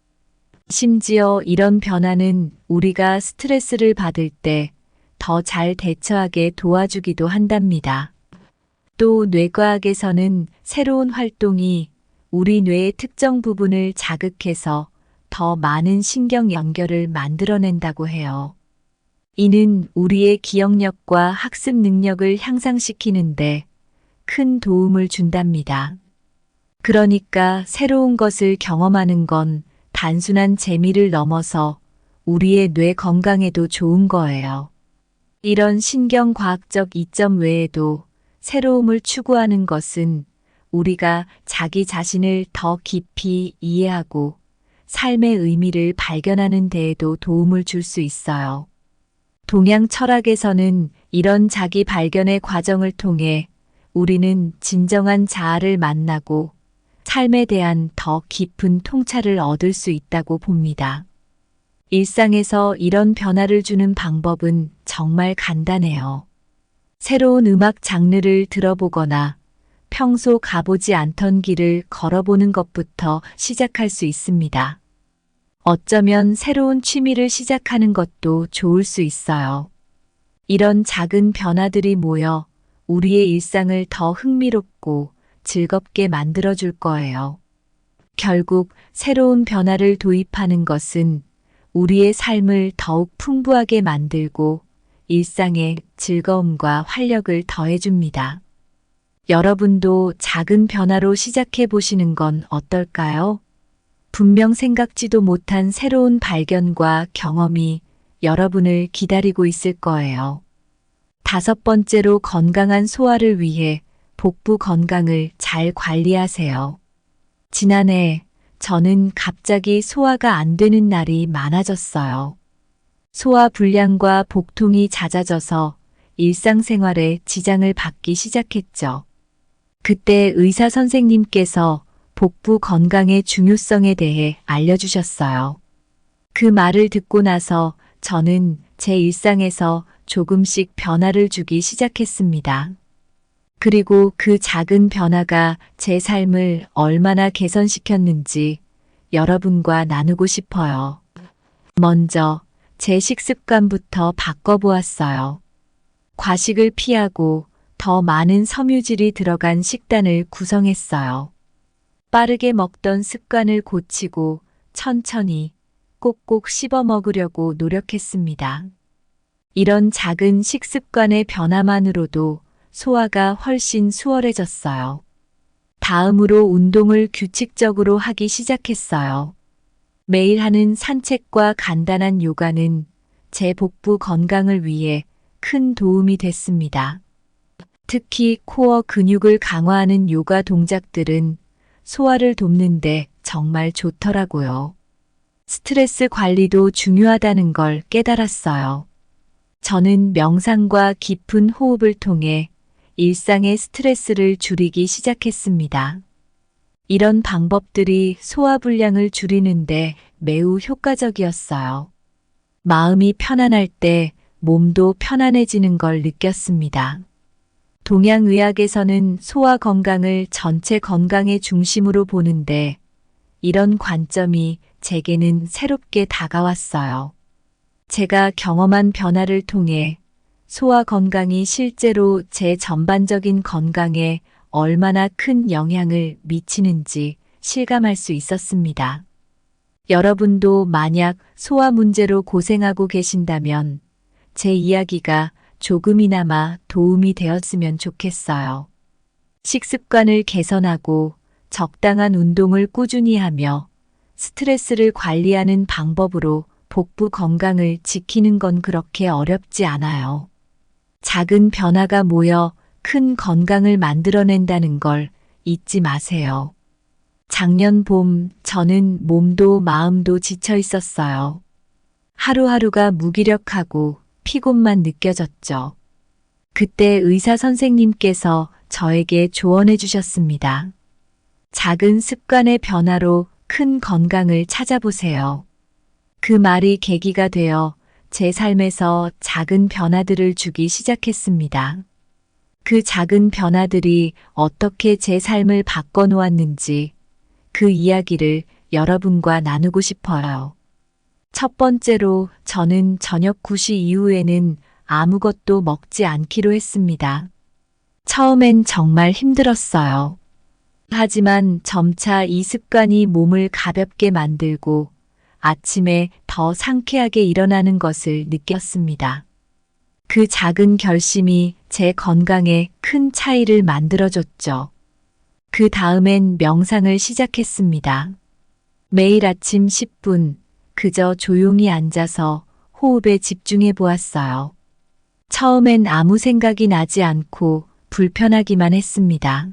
심지어 이런 변화는 우리가 스트레스를 받을 때 더 잘 대처하게 도와주기도 한답니다. 또 뇌과학에서는 새로운 활동이 우리 뇌의 특정 부분을 자극해서 더 많은 신경 연결을 만들어낸다고 해요. 이는 우리의 기억력과 학습 능력을 향상시키는데 큰 도움을 준답니다. 그러니까 새로운 것을 경험하는 건 단순한 재미를 넘어서 우리의 뇌 건강에도 좋은 거예요. 이런 신경과학적 이점 외에도 새로움을 추구하는 것은 우리가 자기 자신을 더 깊이 이해하고 삶의 의미를 발견하는 데에도 도움을 줄 수 있어요. 동양 철학에서는 이런 자기 발견의 과정을 통해 우리는 진정한 자아를 만나고 삶에 대한 더 깊은 통찰을 얻을 수 있다고 봅니다. 일상에서 이런 변화를 주는 방법은 정말 간단해요. 새로운 음악 장르를 들어보거나 평소 가보지 않던 길을 걸어보는 것부터 시작할 수 있습니다. 어쩌면 새로운 취미를 시작하는 것도 좋을 수 있어요. 이런 작은 변화들이 모여 우리의 일상을 더 흥미롭고 즐겁게 만들어줄 거예요. 결국 새로운 변화를 도입하는 것은 우리의 삶을 더욱 풍부하게 만들고 일상에 즐거움과 활력을 더해줍니다. 여러분도 작은 변화로 시작해 보시는 건 어떨까요? 분명 생각지도 못한 새로운 발견과 경험이 여러분을 기다리고 있을 거예요. 다섯 번째로 건강한 소화를 위해 복부 건강을 잘 관리하세요. 지난해 저는 갑자기 소화가 안 되는 날이 많아졌어요. 소화 불량과 복통이 잦아져서 일상생활에 지장을 받기 시작했죠. 그때 의사 선생님께서 복부 건강의 중요성에 대해 알려주셨어요. 그 말을 듣고 나서 저는 제 일상에서 조금씩 변화를 주기 시작했습니다. 그리고 그 작은 변화가 제 삶을 얼마나 개선시켰는지 여러분과 나누고 싶어요. 먼저 제 식습관부터 바꿔보았어요. 과식을 피하고 더 많은 섬유질이 들어간 식단을 구성했어요. 빠르게 먹던 습관을 고치고 천천히 꼭꼭 씹어 먹으려고 노력했습니다. 이런 작은 식습관의 변화만으로도 소화가 훨씬 수월해졌어요. 다음으로 운동을 규칙적으로 하기 시작했어요. 매일 하는 산책과 간단한 요가는 제 복부 건강을 위해 큰 도움이 됐습니다. 특히 코어 근육을 강화하는 요가 동작들은 소화를 돕는데 정말 좋더라고요. 스트레스 관리도 중요하다는 걸 깨달았어요. 저는 명상과 깊은 호흡을 통해 일상의 스트레스를 줄이기 시작했습니다. 이런 방법들이 소화불량을 줄이는데 매우 효과적이었어요. 마음이 편안할 때 몸도 편안해지는 걸 느꼈습니다. 동양의학에서는 소화 건강을 전체 건강의 중심으로 보는데 이런 관점이 제게는 새롭게 다가왔어요. 제가 경험한 변화를 통해 소화 건강이 실제로 제 전반적인 건강에 얼마나 큰 영향을 미치는지 실감할 수 있었습니다. 여러분도 만약 소화 문제로 고생하고 계신다면 제 이야기가 조금이나마 도움이 되었으면 좋겠어요. 식습관을 개선하고 적당한 운동을 꾸준히 하며 스트레스를 관리하는 방법으로 복부 건강을 지키는 건 그렇게 어렵지 않아요. 작은 변화가 모여 큰 건강을 만들어낸다는 걸 잊지 마세요. 작년 봄 저는 몸도 마음도 지쳐 있었어요. 하루하루가 무기력하고 피곤만 느껴졌죠. 그때 의사 선생님께서 저에게 조언해 주셨습니다. 작은 습관의 변화로 큰 건강을 찾아보세요. 그 말이 계기가 되어 제 삶에서 작은 변화들을 주기 시작했습니다. 그 작은 변화들이 어떻게 제 삶을 바꿔놓았는지 그 이야기를 여러분과 나누고 싶어요. 첫 번째로 저는 저녁 9시 이후에는 아무것도 먹지 않기로 했습니다. 처음엔 정말 힘들었어요. 하지만 점차 이 습관이 몸을 가볍게 만들고 아침에 더 상쾌하게 일어나는 것을 느꼈습니다. 그 작은 결심이 제 건강에 큰 차이를 만들어줬죠. 그 다음엔 명상을 시작했습니다. 매일 아침 10분, 그저 조용히 앉아서 호흡에 집중해 보았어요. 처음엔 아무 생각이 나지 않고 불편하기만 했습니다.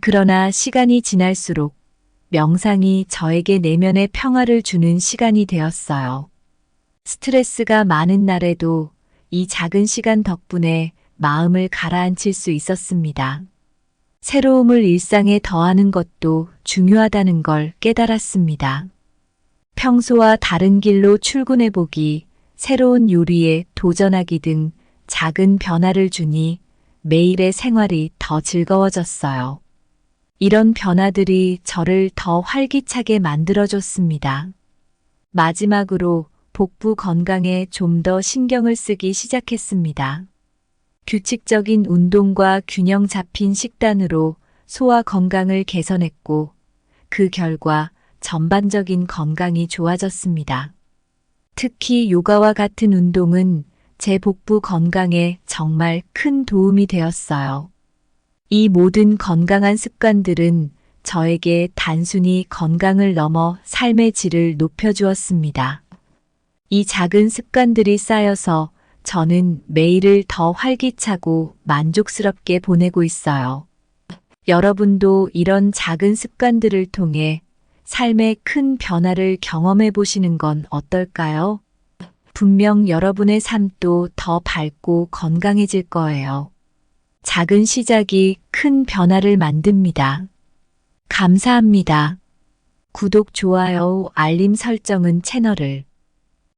그러나 시간이 지날수록 명상이 저에게 내면의 평화를 주는 시간이 되었어요. 스트레스가 많은 날에도 이 작은 시간 덕분에 마음을 가라앉힐 수 있었습니다. 새로움을 일상에 더하는 것도 중요하다는 걸 깨달았습니다. 평소와 다른 길로 출근해보기, 새로운 요리에 도전하기 등 작은 변화를 주니 매일의 생활이 더 즐거워졌어요. 이런 변화들이 저를 더 활기차게 만들어줬습니다. 마지막으로 복부 건강에 좀 더 신경을 쓰기 시작했습니다. 규칙적인 운동과 균형 잡힌 식단으로 소화 건강을 개선했고 그 결과 전반적인 건강이 좋아졌습니다. 특히 요가와 같은 운동은 제 복부 건강에 정말 큰 도움이 되었어요. 이 모든 건강한 습관들은 저에게 단순히 건강을 넘어 삶의 질을 높여주었습니다. 이 작은 습관들이 쌓여서 저는 매일을 더 활기차고 만족스럽게 보내고 있어요. 여러분도 이런 작은 습관들을 통해 삶의 큰 변화를 경험해 보시는 건 어떨까요? 분명 여러분의 삶도 더 밝고 건강해질 거예요. 작은 시작이 큰 변화를 만듭니다. 감사합니다. 구독, 좋아요, 알림 설정은 채널을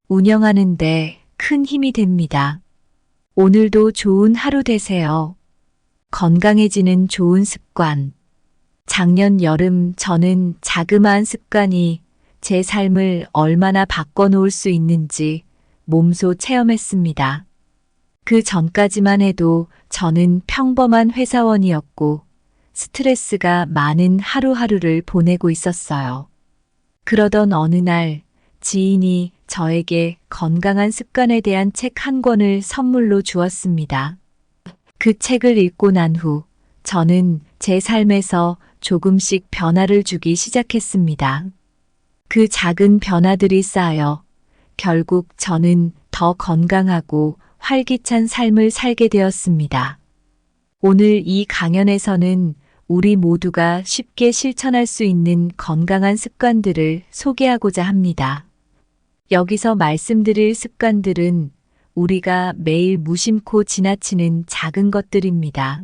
운영하는데 큰 힘이 됩니다. 오늘도 좋은 하루 되세요. 건강해지는 좋은 습관. 작년 여름 저는 자그마한 습관이 제 삶을 얼마나 바꿔놓을 수 있는지 몸소 체험했습니다. 그 전까지만 해도 저는 평범한 회사원이었고 스트레스가 많은 하루하루를 보내고 있었어요. 그러던 어느 날 지인이 저에게 건강한 습관에 대한 책 한 권을 선물로 주었습니다. 그 책을 읽고 난 후 저는 제 삶에서 조금씩 변화를 주기 시작했습니다. 그 작은 변화들이 쌓여 결국 저는 더 건강하고 활기찬 삶을 살게 되었습니다. 오늘 이 강연에서는 우리 모두가 쉽게 실천할 수 있는 건강한 습관들을 소개하고자 합니다. 여기서 말씀드릴 습관들은 우리가 매일 무심코 지나치는 작은 것들입니다.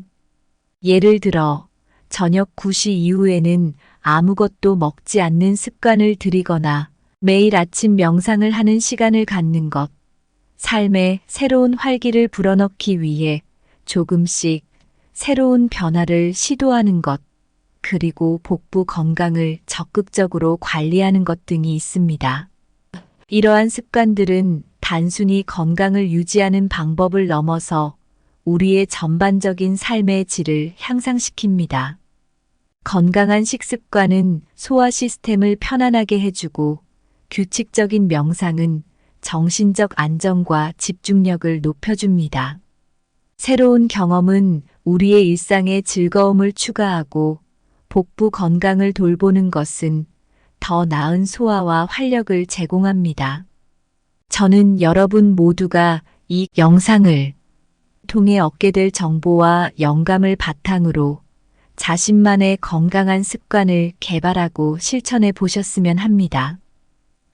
예를 들어 저녁 9시 이후에는 아무것도 먹지 않는 습관을 들이거나 매일 아침 명상을 하는 시간을 갖는 것, 삶에 새로운 활기를 불어넣기 위해 조금씩 새로운 변화를 시도하는 것, 그리고 복부 건강을 적극적으로 관리하는 것 등이 있습니다. 이러한 습관들은 단순히 건강을 유지하는 방법을 넘어서 우리의 전반적인 삶의 질을 향상시킵니다. 건강한 식습관은 소화 시스템을 편안하게 해주고 규칙적인 명상은 정신적 안정과 집중력을 높여줍니다. 새로운 경험은 우리의 일상에 즐거움을 추가하고 복부 건강을 돌보는 것은 더 나은 소화와 활력을 제공합니다. 저는 여러분 모두가 이 영상을 통해 얻게 될 정보와 영감을 바탕으로 자신만의 건강한 습관을 개발하고 실천해 보셨으면 합니다.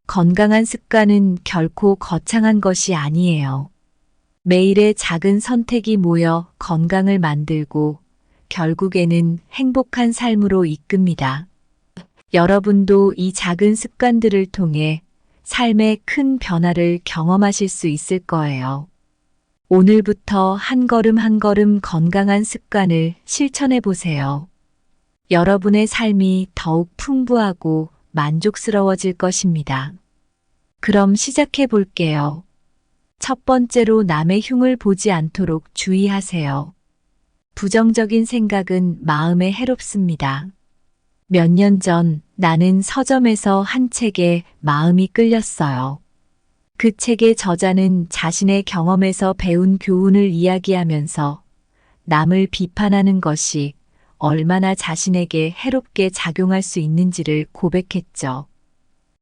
건강한 습관은 결코 거창한 것이 아니에요. 매일의 작은 선택이 모여 건강을 만들고 결국에는 행복한 삶으로 이끕니다. 여러분도 이 작은 습관들을 통해 삶의 큰 변화를 경험하실 수 있을 거예요. 오늘부터 한 걸음 한 걸음 건강한 습관을 실천해 보세요. 여러분의 삶이 더욱 풍부하고 만족스러워질 것입니다. 그럼 시작해 볼게요. 첫 번째로 남의 흉을 보지 않도록 주의하세요. 부정적인 생각은 마음에 해롭습니다. 몇 년 전 나는 서점에서 한 책에 마음이 끌렸어요. 그 책의 저자는 자신의 경험에서 배운 교훈을 이야기하면서 남을 비판하는 것이 얼마나 자신에게 해롭게 작용할 수 있는지를 고백했죠.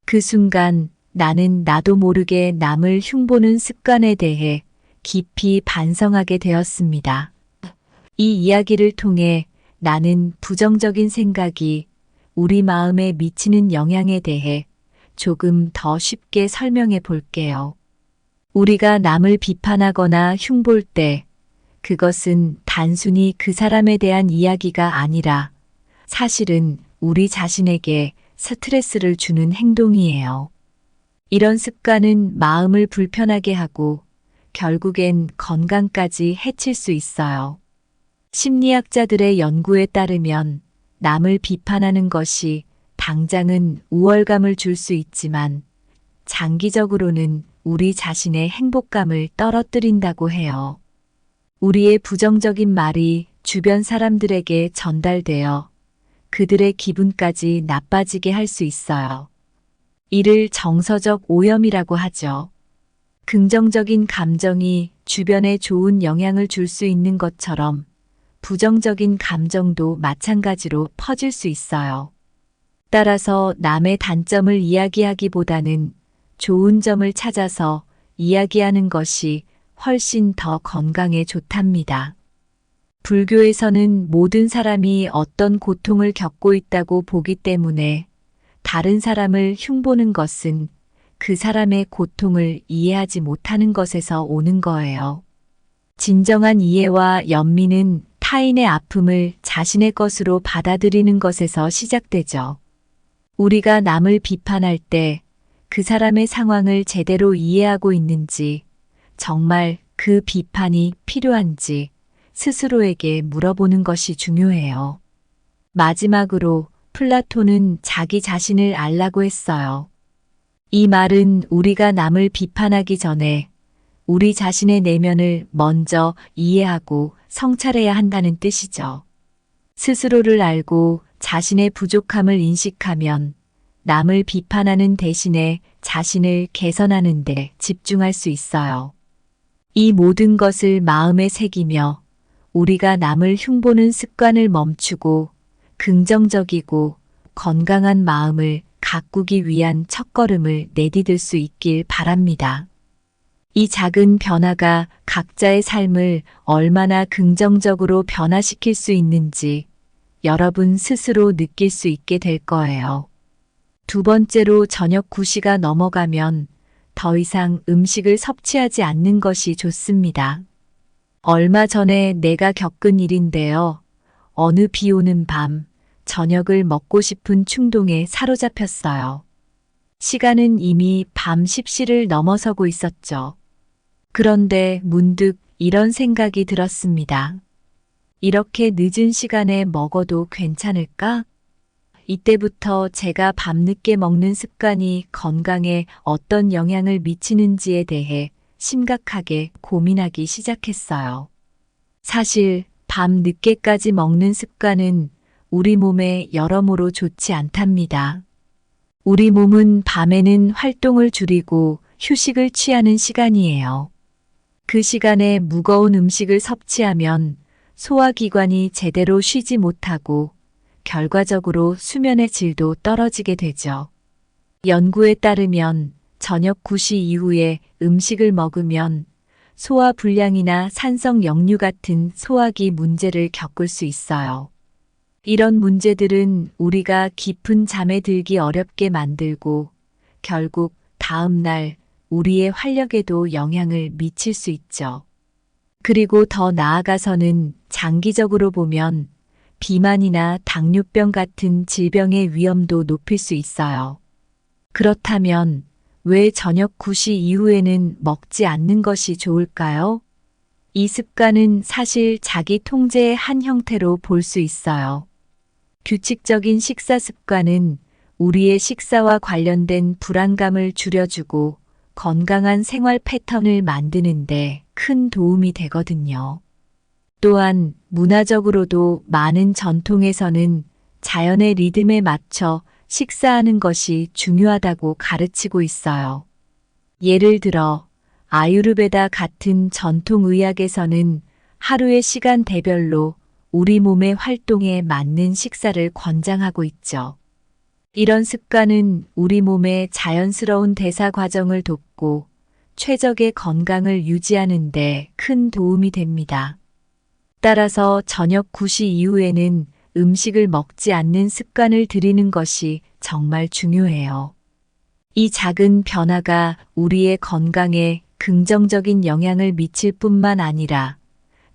그 순간 나는 나도 모르게 남을 흉보는 습관에 대해 깊이 반성하게 되었습니다. 이 이야기를 통해 나는 부정적인 생각이 우리 마음에 미치는 영향에 대해 조금 더 쉽게 설명해 볼게요. 우리가 남을 비판하거나 흉볼 때 그것은 단순히 그 사람에 대한 이야기가 아니라 사실은 우리 자신에게 스트레스를 주는 행동이에요. 이런 습관은 마음을 불편하게 하고 결국엔 건강까지 해칠 수 있어요. 심리학자들의 연구에 따르면 남을 비판하는 것이 당장은 우월감을 줄 수 있지만 장기적으로는 우리 자신의 행복감을 떨어뜨린다고 해요. 우리의 부정적인 말이 주변 사람들에게 전달되어 그들의 기분까지 나빠지게 할 수 있어요. 이를 정서적 오염이라고 하죠. 긍정적인 감정이 주변에 좋은 영향을 줄 수 있는 것처럼 부정적인 감정도 마찬가지로 퍼질 수 있어요. 따라서 남의 단점을 이야기하기보다는 좋은 점을 찾아서 이야기하는 것이 훨씬 더 건강에 좋답니다. 불교에서는 모든 사람이 어떤 고통을 겪고 있다고 보기 때문에 다른 사람을 흉보는 것은 그 사람의 고통을 이해하지 못하는 것에서 오는 거예요. 진정한 이해와 연민은 타인의 아픔을 자신의 것으로 받아들이는 것에서 시작되죠. 우리가 남을 비판할 때 그 사람의 상황을 제대로 이해하고 있는지, 정말 그 비판이 필요한지 스스로에게 물어보는 것이 중요해요. 마지막으로 플라톤은 자기 자신을 알라고 했어요. 이 말은 우리가 남을 비판하기 전에 우리 자신의 내면을 먼저 이해하고 성찰해야 한다는 뜻이죠. 스스로를 알고 자신의 부족함을 인식하면 남을 비판하는 대신에 자신을 개선하는 데 집중할 수 있어요. 이 모든 것을 마음에 새기며 우리가 남을 흉보는 습관을 멈추고 긍정적이고 건강한 마음을 가꾸기 위한 첫걸음을 내디딜 수 있길 바랍니다. 이 작은 변화가 각자의 삶을 얼마나 긍정적으로 변화시킬 수 있는지 여러분 스스로 느낄 수 있게 될 거예요. 두 번째로 저녁 9시가 넘어가면 더 이상 음식을 섭취하지 않는 것이 좋습니다. 얼마 전에 내가 겪은 일인데요. 어느 비 오는 밤, 저녁을 먹고 싶은 충동에 사로잡혔어요. 시간은 이미 밤 10시를 넘어서고 있었죠. 그런데 문득 이런 생각이 들었습니다. 이렇게 늦은 시간에 먹어도 괜찮을까? 이때부터 제가 밤늦게 먹는 습관이 건강에 어떤 영향을 미치는지에 대해 심각하게 고민하기 시작했어요. 사실 밤 늦게까지 먹는 습관은 우리 몸에 여러모로 좋지 않답니다. 우리 몸은 밤에는 활동을 줄이고 휴식을 취하는 시간이에요. 그 시간에 무거운 음식을 섭취하면 소화기관이 제대로 쉬지 못하고 결과적으로 수면의 질도 떨어지게 되죠. 연구에 따르면 저녁 9시 이후에 음식을 먹으면 소화불량이나 산성 역류 같은 소화기 문제를 겪을 수 있어요. 이런 문제들은 우리가 깊은 잠에 들기 어렵게 만들고 결국 다음 날 우리의 활력에도 영향을 미칠 수 있죠. 그리고 더 나아가서는 장기적으로 보면 비만이나 당뇨병 같은 질병의 위험도 높일 수 있어요. 그렇다면 왜 저녁 9시 이후에는 먹지 않는 것이 좋을까요? 이 습관은 사실 자기 통제의 한 형태로 볼 수 있어요. 규칙적인 식사 습관은 우리의 식사와 관련된 불안감을 줄여주고 건강한 생활 패턴을 만드는데 큰 도움이 되거든요. 또한 문화적으로도 많은 전통에서는 자연의 리듬에 맞춰 식사하는 것이 중요하다고 가르치고 있어요. 예를 들어 아유르베다 같은 전통의학에서는 하루의 시간대별로 우리 몸의 활동에 맞는 식사를 권장하고 있죠. 이런 습관은 우리 몸의 자연스러운 대사 과정을 돕고 최적의 건강을 유지하는 데 큰 도움이 됩니다. 따라서 저녁 9시 이후에는 음식을 먹지 않는 습관을 들이는 것이 정말 중요해요. 이 작은 변화가 우리의 건강에 긍정적인 영향을 미칠 뿐만 아니라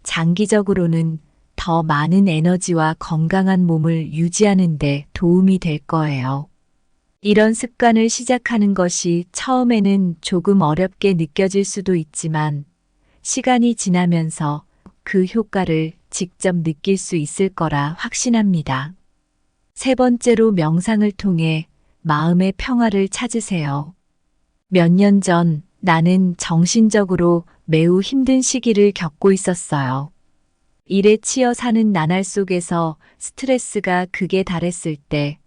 장기적으로는 더 많은 에너지와 건강한 몸을 유지하는 데 도움이 될 거예요. 이런 습관을 시작하는 것이 처음에는 조금 어렵게 느껴질 수도 있지만 시간이 지나면서 그 효과를 직접 느낄 수 있을 거라 확신합니다. 세 번째로 명상을 통해 마음의 평화를 찾으세요. 몇 년 전 나는 정신적으로 매우 힘든 시기를 겪고 있었어요. 일에 치여 사는 나날 속에서 스트레스가 극에 달했을 때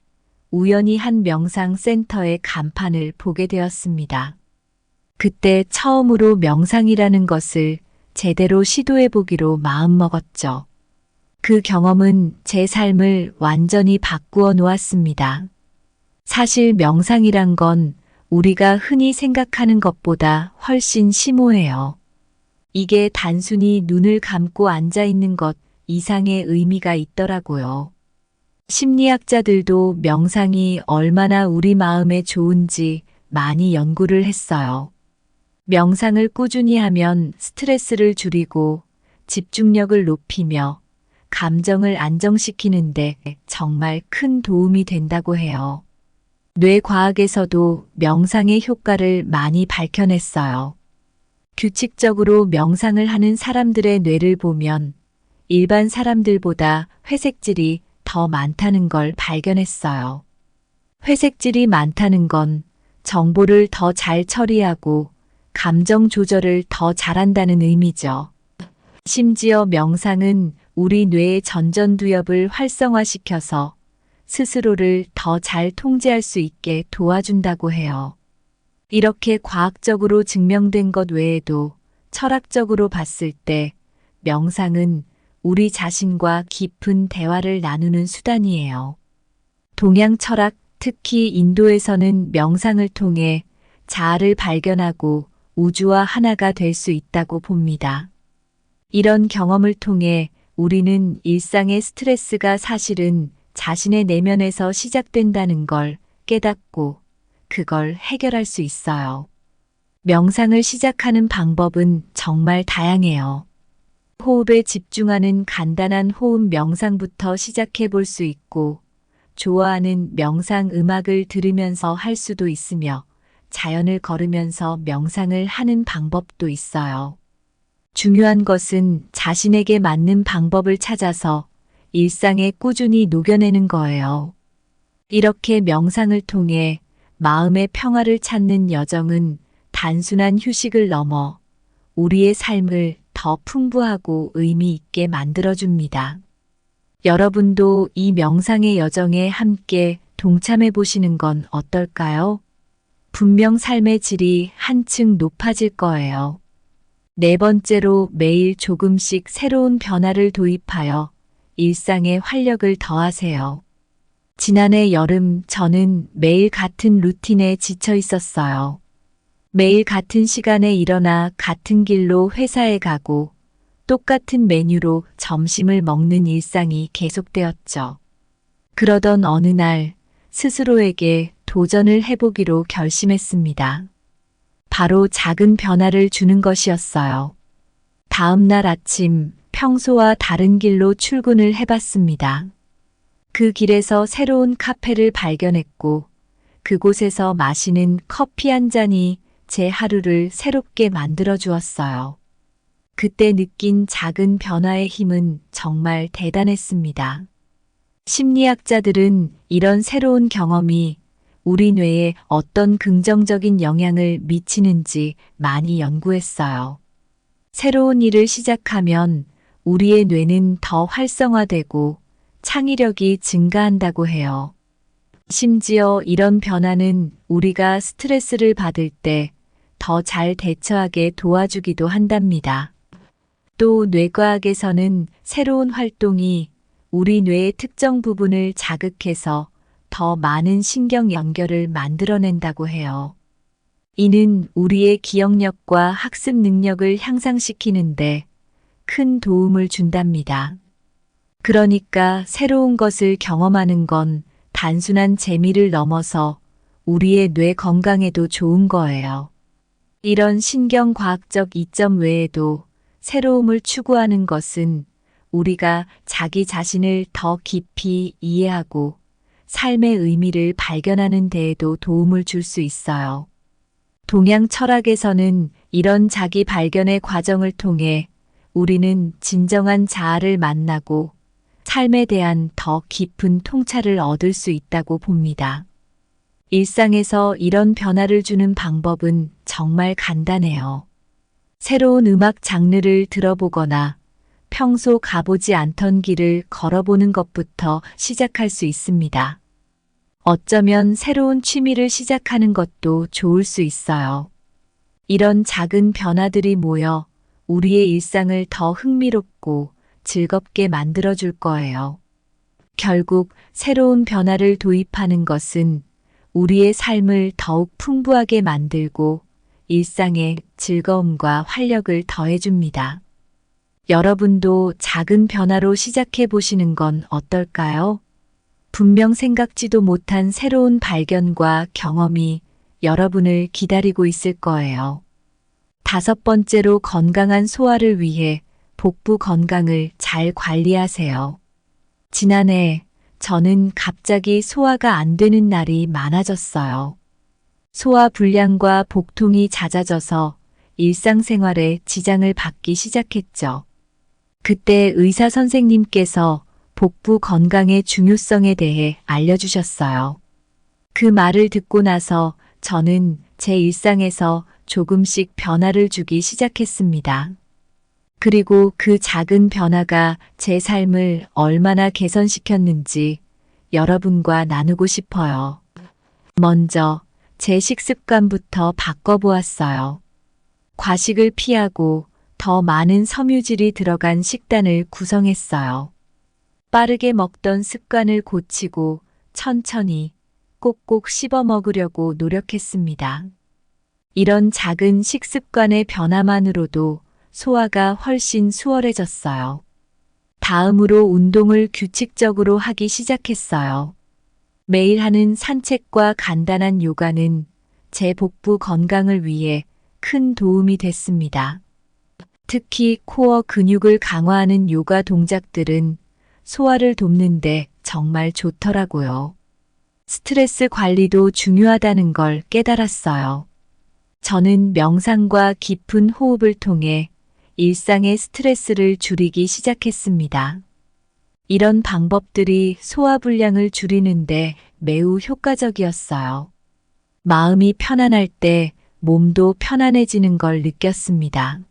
우연히 한 명상 센터의 간판을 보게 되었습니다. 그때 처음으로 명상이라는 것을 제대로 시도해 보기로 마음먹었죠. 그 경험은 제 삶을 완전히 바꾸어 놓았습니다. 사실 명상이란 건 우리가 흔히 생각하는 것보다 훨씬 심오해요. 이게 단순히 눈을 감고 앉아 있는 것 이상의 의미가 있더라고요. 심리학자들도 명상이 얼마나 우리 마음에 좋은지 많이 연구를 했어요. 명상을 꾸준히 하면 스트레스를 줄이고 집중력을 높이며 감정을 안정시키는데 정말 큰 도움이 된다고 해요. 뇌과학에서도 명상의 효과를 많이 밝혀냈어요. 규칙적으로 명상을 하는 사람들의 뇌를 보면 일반 사람들보다 회색질이 더 많다는 걸 발견했어요. 회색질이 많다는 건 정보를 더 잘 처리하고 감정 조절을 더 잘한다는 의미죠. 심지어 명상은 우리 뇌의 전전두엽을 활성화시켜서 스스로를 더 잘 통제할 수 있게 도와준다고 해요. 이렇게 과학적으로 증명된 것 외에도 철학적으로 봤을 때 명상은 우리 자신과 깊은 대화를 나누는 수단이에요. 동양 철학, 특히 인도에서는 명상을 통해 자아를 발견하고 우주와 하나가 될 수 있다고 봅니다. 이런 경험을 통해 우리는 일상의 스트레스가 사실은 자신의 내면에서 시작된다는 걸 깨닫고 그걸 해결할 수 있어요. 명상을 시작하는 방법은 정말 다양해요. 호흡에 집중하는 간단한 호흡 명상부터 시작해 볼 수 있고, 좋아하는 명상 음악을 들으면서 할 수도 있으며, 자연을 걸으면서 명상을 하는 방법도 있어요. 중요한 것은 자신에게 맞는 방법을 찾아서 일상에 꾸준히 녹여내는 거예요. 이렇게 명상을 통해 마음의 평화를 찾는 여정은 단순한 휴식을 넘어 우리의 삶을 더 풍부하고 의미 있게 만들어줍니다. 여러분도 이 명상의 여정에 함께 동참해 보시는 건 어떨까요? 분명 삶의 질이 한층 높아질 거예요. 네 번째로 매일 조금씩 새로운 변화를 도입하여 일상에 활력을 더하세요. 지난해 여름 저는 매일 같은 루틴에 지쳐 있었어요. 매일 같은 시간에 일어나 같은 길로 회사에 가고 똑같은 메뉴로 점심을 먹는 일상이 계속되었죠. 그러던 어느 날 스스로에게 도전을 해보기로 결심했습니다. 바로 작은 변화를 주는 것이었어요. 다음 날 아침 평소와 다른 길로 출근을 해봤습니다. 그 길에서 새로운 카페를 발견했고 그곳에서 마시는 커피 한 잔이 제 하루를 새롭게 만들어 주었어요. 그때 느낀 작은 변화의 힘은 정말 대단했습니다. 심리학자들은 이런 새로운 경험이 우리 뇌에 어떤 긍정적인 영향을 미치는지 많이 연구했어요. 새로운 일을 시작하면 우리의 뇌는 더 활성화되고 창의력이 증가한다고 해요. 심지어 이런 변화는 우리가 스트레스를 받을 때 더 잘 대처하게 도와주기도 한답니다. 또 뇌과학에서는 새로운 활동이 우리 뇌의 특정 부분을 자극해서 더 많은 신경 연결을 만들어낸다고 해요. 이는 우리의 기억력과 학습 능력을 향상시키는데 큰 도움을 준답니다. 그러니까 새로운 것을 경험하는 건 단순한 재미를 넘어서 우리의 뇌 건강에도 좋은 거예요. 이런 신경과학적 이점 외에도 새로움을 추구하는 것은 우리가 자기 자신을 더 깊이 이해하고 삶의 의미를 발견하는 데에도 도움을 줄 수 있어요. 동양 철학에서는 이런 자기 발견의 과정을 통해 우리는 진정한 자아를 만나고 삶에 대한 더 깊은 통찰을 얻을 수 있다고 봅니다. 일상에서 이런 변화를 주는 방법은 정말 간단해요. 새로운 음악 장르를 들어보거나 평소 가보지 않던 길을 걸어보는 것부터 시작할 수 있습니다. 어쩌면 새로운 취미를 시작하는 것도 좋을 수 있어요. 이런 작은 변화들이 모여 우리의 일상을 더 흥미롭고 즐겁게 만들어줄 거예요. 결국 새로운 변화를 도입하는 것은 우리의 삶을 더욱 풍부하게 만들고 일상에 즐거움과 활력을 더해줍니다. 여러분도 작은 변화로 시작해 보시는 건 어떨까요? 분명 생각지도 못한 새로운 발견과 경험이 여러분을 기다리고 있을 거예요. 다섯 번째로 건강한 소화를 위해 복부 건강을 잘 관리하세요. 지난해 저는 갑자기 소화가 안 되는 날이 많아졌어요. 소화 불량과 복통이 잦아져서 일상생활에 지장을 받기 시작했죠. 그때 의사 선생님께서 복부 건강의 중요성에 대해 알려주셨어요. 그 말을 듣고 나서 저는 제 일상에서 조금씩 변화를 주기 시작했습니다. 그리고 그 작은 변화가 제 삶을 얼마나 개선시켰는지 여러분과 나누고 싶어요. 먼저 제 식습관부터 바꿔보았어요. 과식을 피하고 더 많은 섬유질이 들어간 식단을 구성했어요. 빠르게 먹던 습관을 고치고 천천히 꼭꼭 씹어 먹으려고 노력했습니다. 이런 작은 식습관의 변화만으로도 소화가 훨씬 수월해졌어요. 다음으로 운동을 규칙적으로 하기 시작했어요. 매일 하는 산책과 간단한 요가는 제 복부 건강을 위해 큰 도움이 됐습니다. 특히 코어 근육을 강화하는 요가 동작들은 소화를 돕는데 정말 좋더라고요. 스트레스 관리도 중요하다는 걸 깨달았어요. 저는 명상과 깊은 호흡을 통해 일상의 스트레스를 줄이기 시작했습니다. 이런 방법들이 소화불량을 줄이는데 매우 효과적이었어요. 마음이 편안할 때 몸도 편안해지는 걸 느꼈습니다.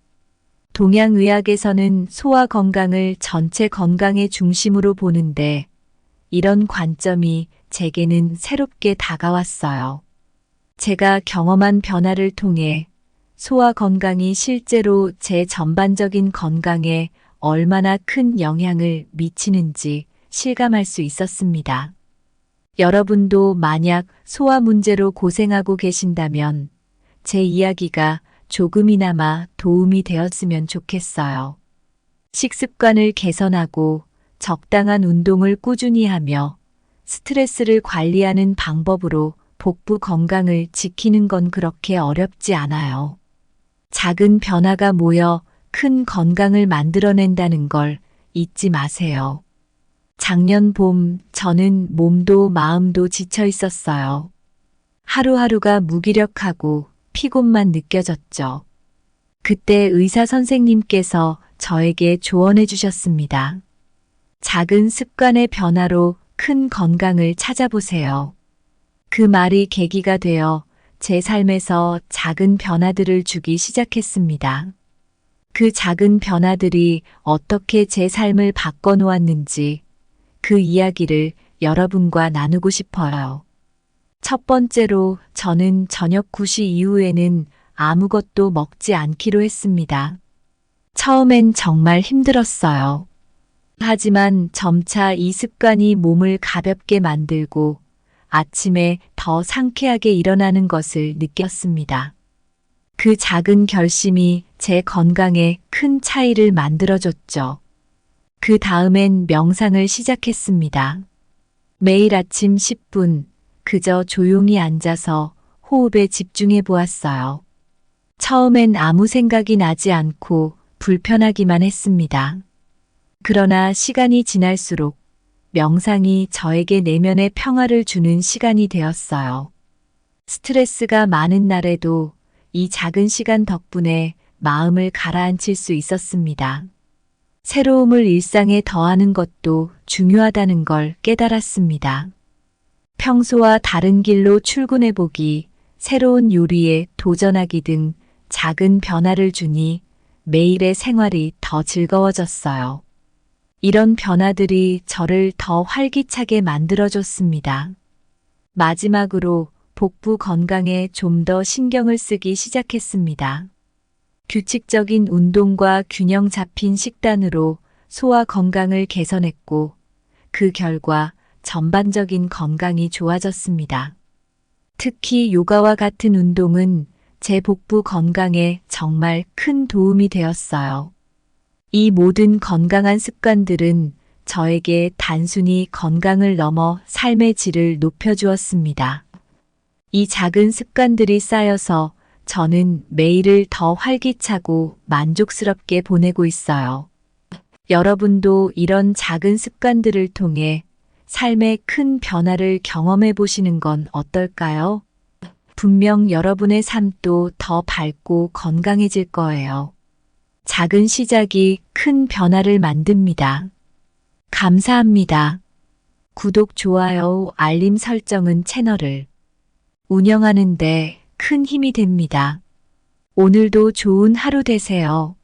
동양의학에서는 소화 건강을 전체 건강의 중심으로 보는데 이런 관점이 제게는 새롭게 다가왔어요. 제가 경험한 변화를 통해 소화 건강이 실제로 제 전반적인 건강에 얼마나 큰 영향을 미치는지 실감할 수 있었습니다. 여러분도 만약 소화 문제로 고생하고 계신다면 제 이야기가 조금이나마 도움이 되었으면 좋겠어요. 식습관을 개선하고 적당한 운동을 꾸준히 하며 스트레스를 관리하는 방법으로 복부 건강을 지키는 건 그렇게 어렵지 않아요. 작은 변화가 모여 큰 건강을 만들어낸다는 걸 잊지 마세요. 작년 봄 저는 몸도 마음도 지쳐 있었어요. 하루하루가 무기력하고 피곤만 느껴졌죠. 그때 의사 선생님께서 저에게 조언해 주셨습니다. 작은 습관의 변화로 큰 건강을 찾아보세요. 그 말이 계기가 되어 제 삶에서 작은 변화들을 주기 시작했습니다. 그 작은 변화들이 어떻게 제 삶을 바꿔놓았는지 그 이야기를 여러분과 나누고 싶어요. 첫 번째로 저는 저녁 9시 이후에는 아무것도 먹지 않기로 했습니다. 처음엔 정말 힘들었어요. 하지만 점차 이 습관이 몸을 가볍게 만들고 아침에 더 상쾌하게 일어나는 것을 느꼈습니다. 그 작은 결심이 제 건강에 큰 차이를 만들어줬죠. 그 다음엔 명상을 시작했습니다. 매일 아침 10분, 그저 조용히 앉아서 호흡에 집중해 보았어요. 처음엔 아무 생각이 나지 않고 불편하기만 했습니다. 그러나 시간이 지날수록 명상이 저에게 내면의 평화를 주는 시간이 되었어요. 스트레스가 많은 날에도 이 작은 시간 덕분에 마음을 가라앉힐 수 있었습니다. 새로움을 일상에 더하는 것도 중요하다는 걸 깨달았습니다. 평소와 다른 길로 출근해보기, 새로운 요리에 도전하기 등 작은 변화를 주니 매일의 생활이 더 즐거워졌어요. 이런 변화들이 저를 더 활기차게 만들어줬습니다. 마지막으로 복부 건강에 좀 더 신경을 쓰기 시작했습니다. 규칙적인 운동과 균형 잡힌 식단으로 소화 건강을 개선했고 그 결과 전반적인 건강이 좋아졌습니다. 특히 요가와 같은 운동은 제 복부 건강에 정말 큰 도움이 되었어요. 이 모든 건강한 습관들은 저에게 단순히 건강을 넘어 삶의 질을 높여주었습니다. 이 작은 습관들이 쌓여서 저는 매일을 더 활기차고 만족스럽게 보내고 있어요. 여러분도 이런 작은 습관들을 통해 삶의 큰 변화를 경험해 보시는 건 어떨까요? 분명 여러분의 삶도 더 밝고 건강해질 거예요. 작은 시작이 큰 변화를 만듭니다. 감사합니다. 구독, 좋아요, 알림 설정은 채널을 운영하는데 큰 힘이 됩니다. 오늘도 좋은 하루 되세요.